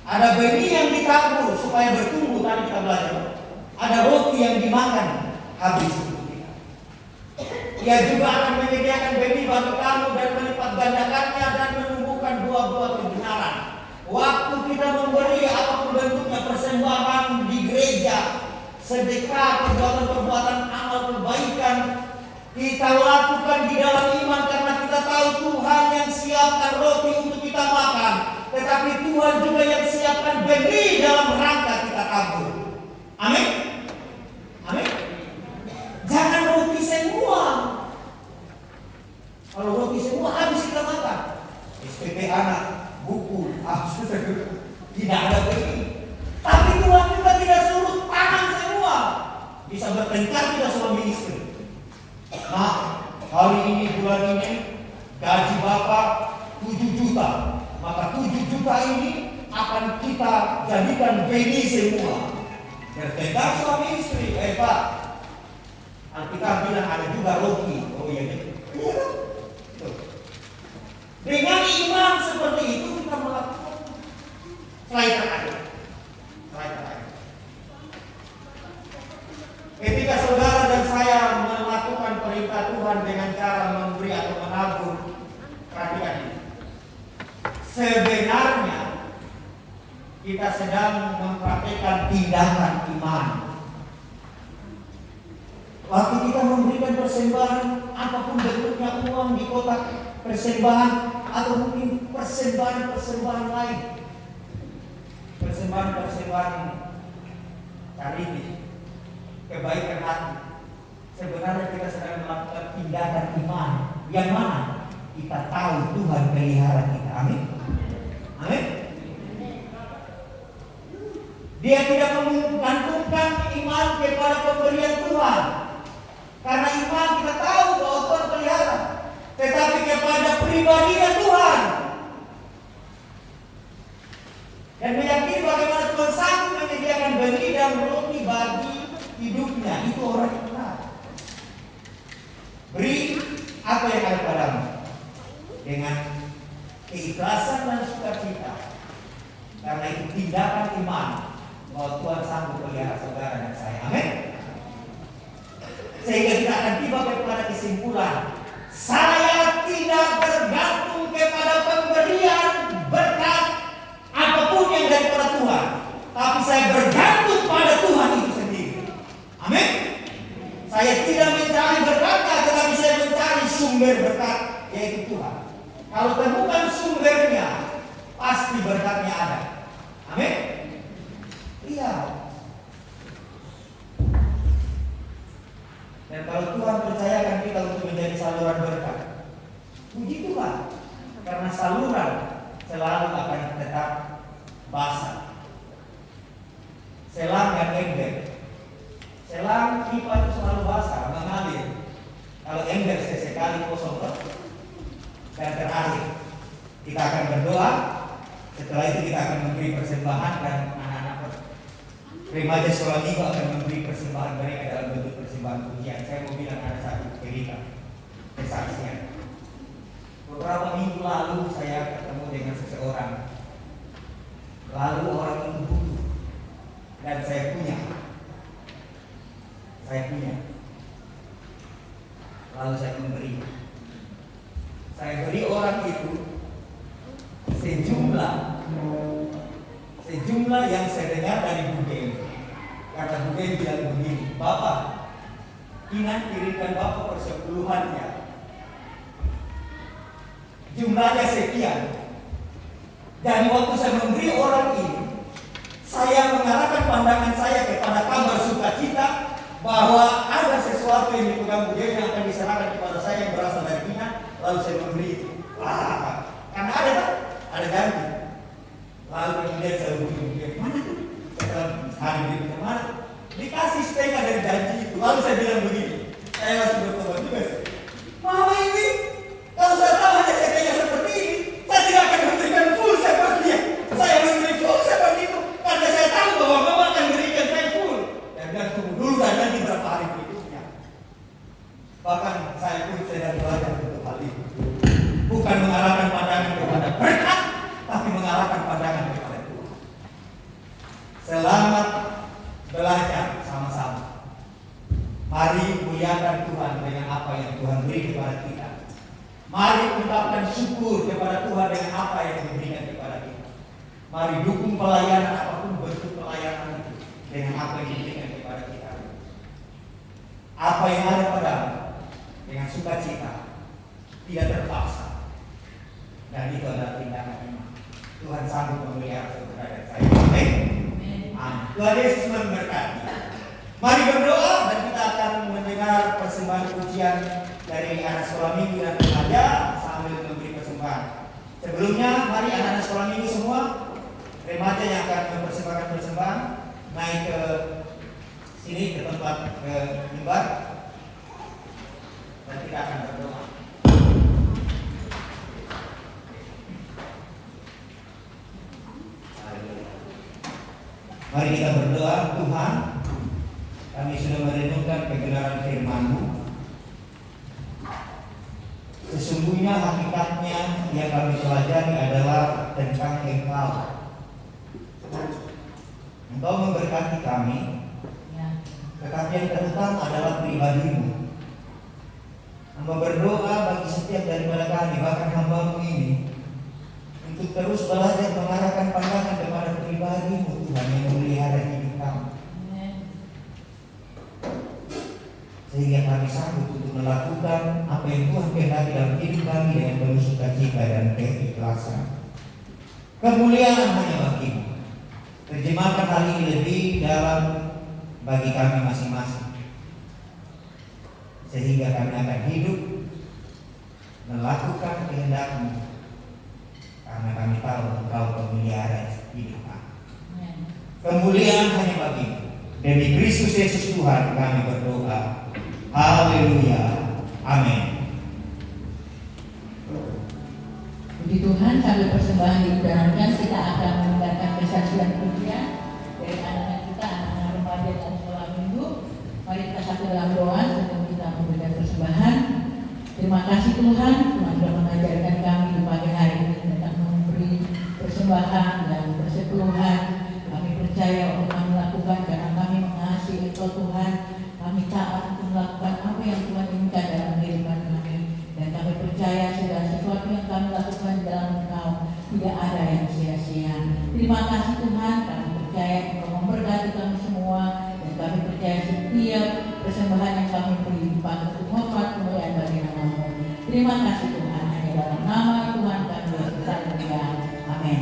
Ada benih yang ditabur supaya bertumbuh, tadi kita belajar. Ada roti yang dimakan habis untuk kita. Ia juga akan menyediakan benih bagi kamu dan melipat gandakannya dan menumbuhkan buah-buah kebenaran. Waktu kita memberi apapun bentuknya, persembahan di gereja, sedekah, perbuatan-perbuatan amal kebaikan, kita lakukan di dalam iman karena kita tahu Tuhan yang siapkan roti untuk kita makan. Tetapi Tuhan juga yang siapkan benih dalam rangka kita tabur. Amin. Amin. Jangan roti semua. Kalau roti semua habis kita makan. SPP anak, buku, tidak ada benih. Tapi Tuhan juga tidak suruh tangan semua. Bisa bertengkar tidak suami istri. Nah, hari ini bulan ini gaji Bapak 7 juta. Maka 7 juta ini akan kita jadikan benih semua. Bertengkar suami istri, Pak. Alkitab bilang ada juga roti. Oh iya, iya. Dengan iman seperti itu kita melakukan. Slide terakhir. Ketika saudara dan saya melakukan perintah Tuhan dengan cara memberi atau menabur, perhatikan ini. Sebenarnya kita sedang mempraktikkan tindakan iman. Waktu kita memberikan persembahan, apapun bentuknya, uang di kotak persembahan atau mungkin persembahan lain, persembahan charity, kebaikan hati. Sebenarnya kita sedang melakukan tindakan iman yang mana kita tahu Tuhan pelihara kita. Amin. Amin. Dia tidak menggantungkan iman kepada pemberian Tuhan, karena iman kita tahu bahwa Tuhan pelihara, tetapi kepada pribadinya Tuhan. Dan meyakini bagaimana Tuhan sanggup menyediakan benih dan roti bagi hidupnya. Itu orang yang benar. Beri apa yang ada padamu dengan keikhlasan dan sukacita, karena itu tindakan iman bahwa Tuhan sanggup pelihara saudara dan saya. Amin. Sehingga kita akan tiba kepada kesimpulan, saya tidak bergantung kepada pemberian berkat apapun yang daripada Tuhan, tapi saya bergantung pada Tuhan itu sendiri. Amin. Saya tidak mencari berkatnya, tetapi saya mencari sumber berkat, yaitu Tuhan. Kalau temukan sumbernya, pasti berkatnya ada. Amin. Iya. Dan kalau Tuhan percayakan kita untuk menjadi saluran berkat, puji Tuhan, karena saluran selalu akan tetap basah. Selang dan ember. Selang pipa itu selalu basah, mengalir. Kalau ember sesekali kosong. Dan terakhir, kita akan berdoa. Setelah itu kita akan memberi persembahan, dan anak-anak remaja sekolah minggu akan memberi persembahan mereka dalam bentuk persembahan pujian. Saya mau bilang ada satu cerita kesaksian. Beberapa minggu lalu saya ketemu dengan seseorang. Lalu orang itu butuh, dan saya punya. Lalu saya memberi. Saya beri orang itu sejumlah yang saya dengar dari Bu Gen. Karena Bu Gen bilang begini, Bapak, Kinan kirimkan Bapak persepuluhannya. Jumlahnya sekian. Dan waktu saya memberi orang ini, saya mengarahkan pandangan saya kepada kabar sukacita bahwa ada sesuatu yang dipegang Bu Gen yang akan diserahkan kepada saya yang berasal dari Kinan. Lalu saya memberi itu. Karena ada janji. Lalu kemudian saya hubungi, mana tuh? Setelah hari ini kemana? Dikasih setengah dari janji itu. Lalu saya bilang begini, saya masih bertobat juga sih. Mama ini, kalau saya tahu hanya setengah seperti ini, saya tidak akan memberikan full seperti dia. Saya dan saya pun sedang belajar untuk hal itu. Bukan mengarahkan pandangan kepada berkat, tapi mengarahkan pandangan kepada Tuhan. Selamat belajar sama-sama. Mari muliakan Tuhan dengan apa yang Tuhan beri kepada kita. Mari ucapkan syukur kepada Tuhan dengan apa yang diberikan kepada kita. Mari dukung pelayanan apapun bentuk pelayanan itu dengan apa yang diberikan kepada kita. Apa yang ada padamu dengan sukacita, tidak terpaksa, dan itu adalah tindakan iman. Tuhan sanggup memelihara saudara saya. Amin. Amin. Tuhan Yesus memberkati. Mari berdoa dan kita akan mendengar persembahan pujian dari anak sekolah minggu dan remaja sambil memberi persembahan. Sebelumnya, mari anak-anak sekolah minggu semua, remaja yang akan mempersembahkan persembahan naik ke sini ke tempat mimbar dan kita akan berdoa. Mari kita berdoa. Tuhan, kami sudah merenungkan kebenaran firman-Mu. Sesungguhnya hakikatnya yang kami pelajari adalah tentang Engkau. Engkau memberkati kami, tetapi yang terutama adalah pribadi-Mu. Hamba berdoa bagi setiap daripada kami, bahkan hamba-Mu ini, untuk terus belajar mengarahkan pandangan kepada pribadi-Mu, Tuhan, yang memelihara hidup kami. Sehingga kami sanggup untuk melakukan apa yang Tuhan kehendaki dalam hidup kami dengan penuh sukacita dan keikhlasan. Kemuliaan hanya bagi-Mu. Terjemahkan hal ini lebih dalam bagi kami masing-masing, sehingga kami akan hidup melakukan kehendak-Mu, karena kami tahu Engkau pemelihara hidup kami. Kemuliaan hanya bagi-Mu. Demi Kristus Yesus Tuhan kami berdoa. Haleluya. Amin. Puji Tuhan, sambil persembahan diudarakan, kita akan mendengarkan kesaksian pujian dari anak-anak kita, anak-anak remaja dan sekolah minggu. Mari kita satu dalam doa sebelum kita memberikan persembahan. Terima kasih Tuhan, Tuhan sudah mengajarkan kami di pagi hari ini tentang memberi persembahan dan persepuluhan. Kami percaya untuk kami lakukan karena kami mengasihi Engkau Tuhan. Kami taat untuk melakukan apa yang Tuhan inginkan dalam kehidupan kami. Dan kami percaya segala sesuatu yang kami lakukan dalam Engkau tidak ada yang sia-sia. Terima kasih Tuhan, kami percaya Engkau memberkati kami semua. Dan kami percaya setiap persembahan yang kami beri dipakai untuk hormat kemuliaan bagi nama-Mu. Terima kasih Tuhan, hanya dalam nama Tuhan kami berdoa. Amin.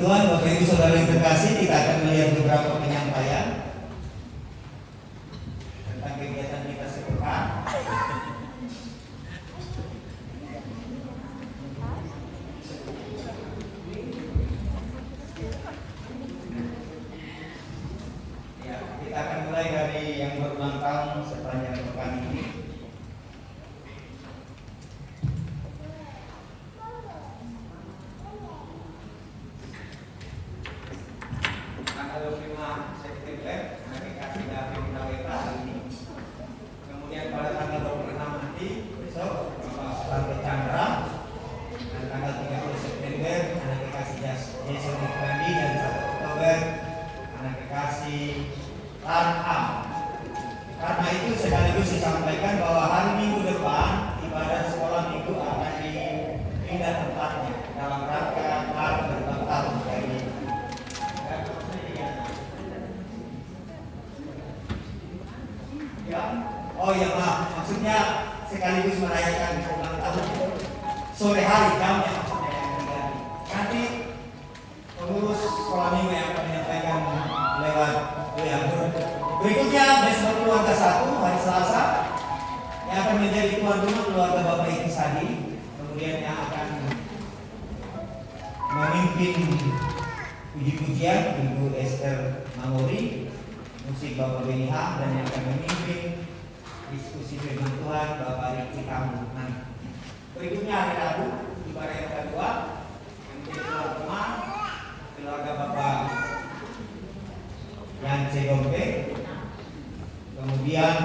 Tuhan, Bapak Ibu Saudara yang terkasih, kita akan melihat beberapa penyampaian tentang kegiatan kita sepekan. Ya, kita akan mulai dari yang berulang tahun sepanjang pekan ini. Tanggal 25 September, nanti kasih David Naweta hari ini. Kemudian pada tanggal 26 nanti, besok, Bapak Sulanto Chandra. Dan tanggal 30 September, anak kekasih Jason Ikrandi. Dan 1 Oktober, anak kekasih Lanham. Karena itu sekaligus disampaikan bahwa hari Minggu depan, ibadah sekolah minggu akan dipindah tempatnya dalam rangka hari berulang tahun dari ya. Oh ya maaf, maksudnya sekaligus merayakan ulang tahun sore hari jamnya maksudnya yang terjadi. Nanti pengurus sekolah minggu yang akan menyampaikan lewat WA. Berikutnya besok keluarga 1 hari Selasa yang akan menjadi tuan rumah keluarga Bapak Ibu Sadi. Kemudian yang akan memimpin puji-pujian Ibu Esther Mamori, musik Bapak Beni Ham, dan yang akan memimpin diskusi firman Tuhan Bapak Riki Tambunan. Berikutnya hari Rabu ibadah yang kedua yang menjadi tuan rumah keluarga Bapak yang Cegombe. Kemudian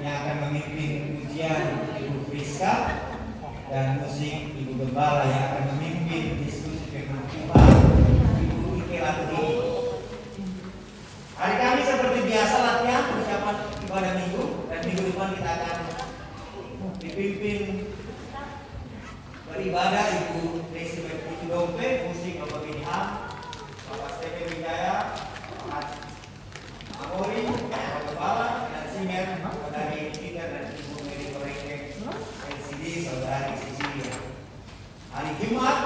yang akan memimpin pujian Ibu Friska, dan musik Ibu Gembala yang akan memimpin diskusi firman Tuhan Ibu Ike Laturi. Hari kami seperti biasa latihan persiapan ibadah minggu, dan minggu depan kita akan dipimpin beribadah Ibu Desi Berputu Dompe, musik Bapak Bini Ham, Bapak Stephen Wijaya, Pak Amori, Bapak Kepala, dan Singer, Saudari Peter dan Ibu Mary Koreke, LCD, Saudari Cecilia. Hari Jumat,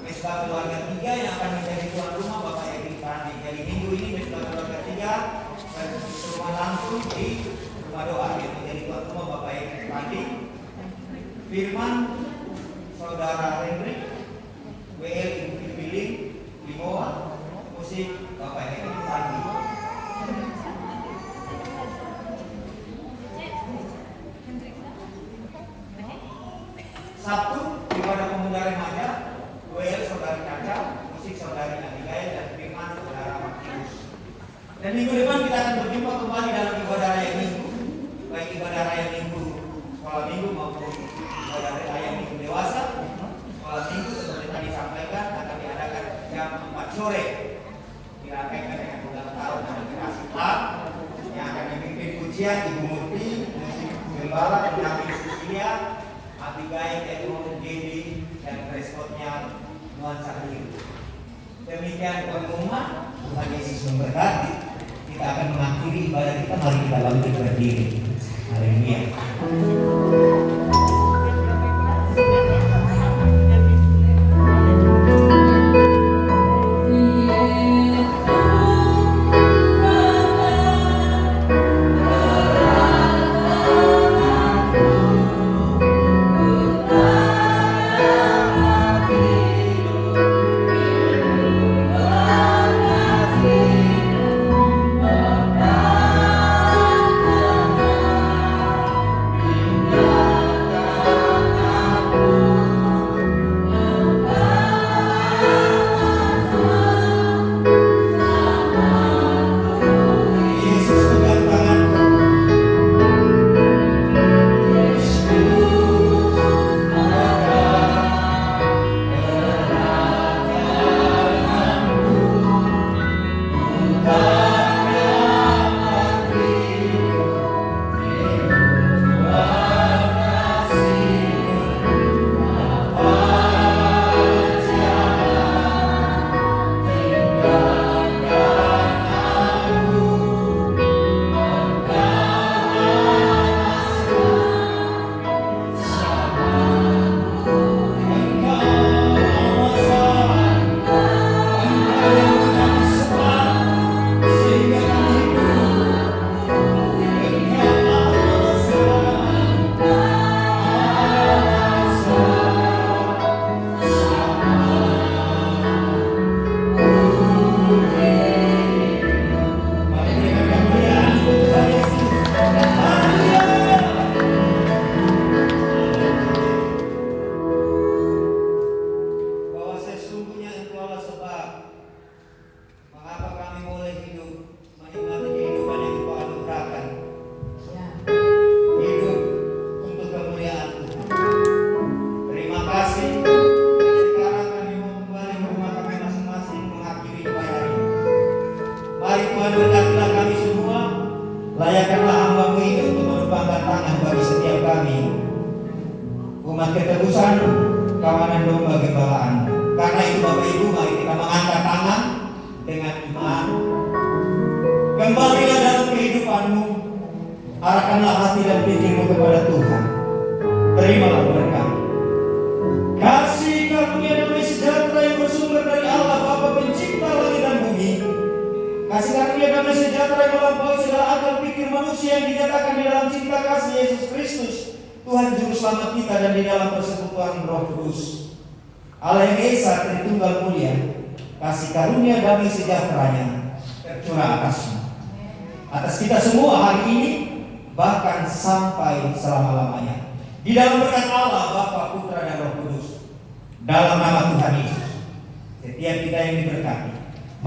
Mesbah Keluarga 3 yang akan menjadi tuan rumah Bapak Edi Pandi. Jadi minggu ini Mesbah Keluarga 3 berseruan langsung di rumah doa yang menjadi tuan rumah Bapak Edi Pandi. Firman Saudara Hendrik, WL Ibu Firmiling, Limoa, musik Bapak Edi Pandi. Sabtu ibadah pemuda remaja, WL Saudari Caca, musik Saudari Abigail, dan firman Saudara Martinus. Dan minggu depan kita akan berjumpa kembali dalam ibadah raya minggu, baik ibadah raya minggu sekolah minggu maupun ibadah raya minggu dewasa. Sekolah minggu seperti tadi sampaikan akan diadakan jam 4 sore, dirangkaikan dengan ulang tahun anak kekasih Tuhan yang akan memimpin pujian Ibu Murti, musik Gembala, Nabi Cecilia, Abigail, Edmond, Dedi, dan responsnya nuansa biru. Demikian pengumuman. Tuhan Yesus memberkati. Kita akan mengakhiri ibadah kita. Mari kita bangkit berdiri. Haleluya. kawanan domba gembalaan. Karena itu Bapak Ibu, mari kita mengangkat tangan dengan iman. Kembalilah dalam kehidupanmu, arahkanlah hati dan pikirmu kepada Tuhan. Terimalah berkat. Kasih karunia damai sejahtera yang bersumber dari Allah Bapa Pencipta langit dan bumi. Kasih karunia damai sejahtera yang melampaui segala akal pikir manusia yang dinyatakan di dalam cinta kasih Yesus Kristus, Tuhan Juru Selamat kita, dan di dalam persekutuan Roh Kudus. Allah yang Esa Tritunggal Mulia, kasih karunia damai sejahteranya tercurah atasmu, atas kita semua hari ini, bahkan sampai selama-lamanya. Di dalam berkat Allah Bapa, Putra, dan Roh Kudus. Dalam nama Tuhan Yesus, setiap kita yang diberkati,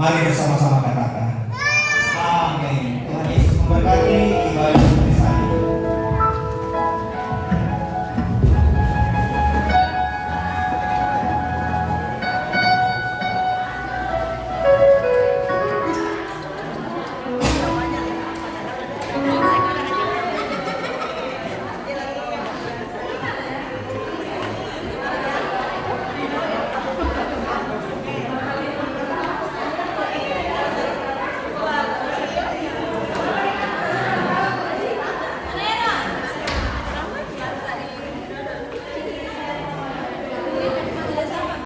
mari bersama-sama katakan.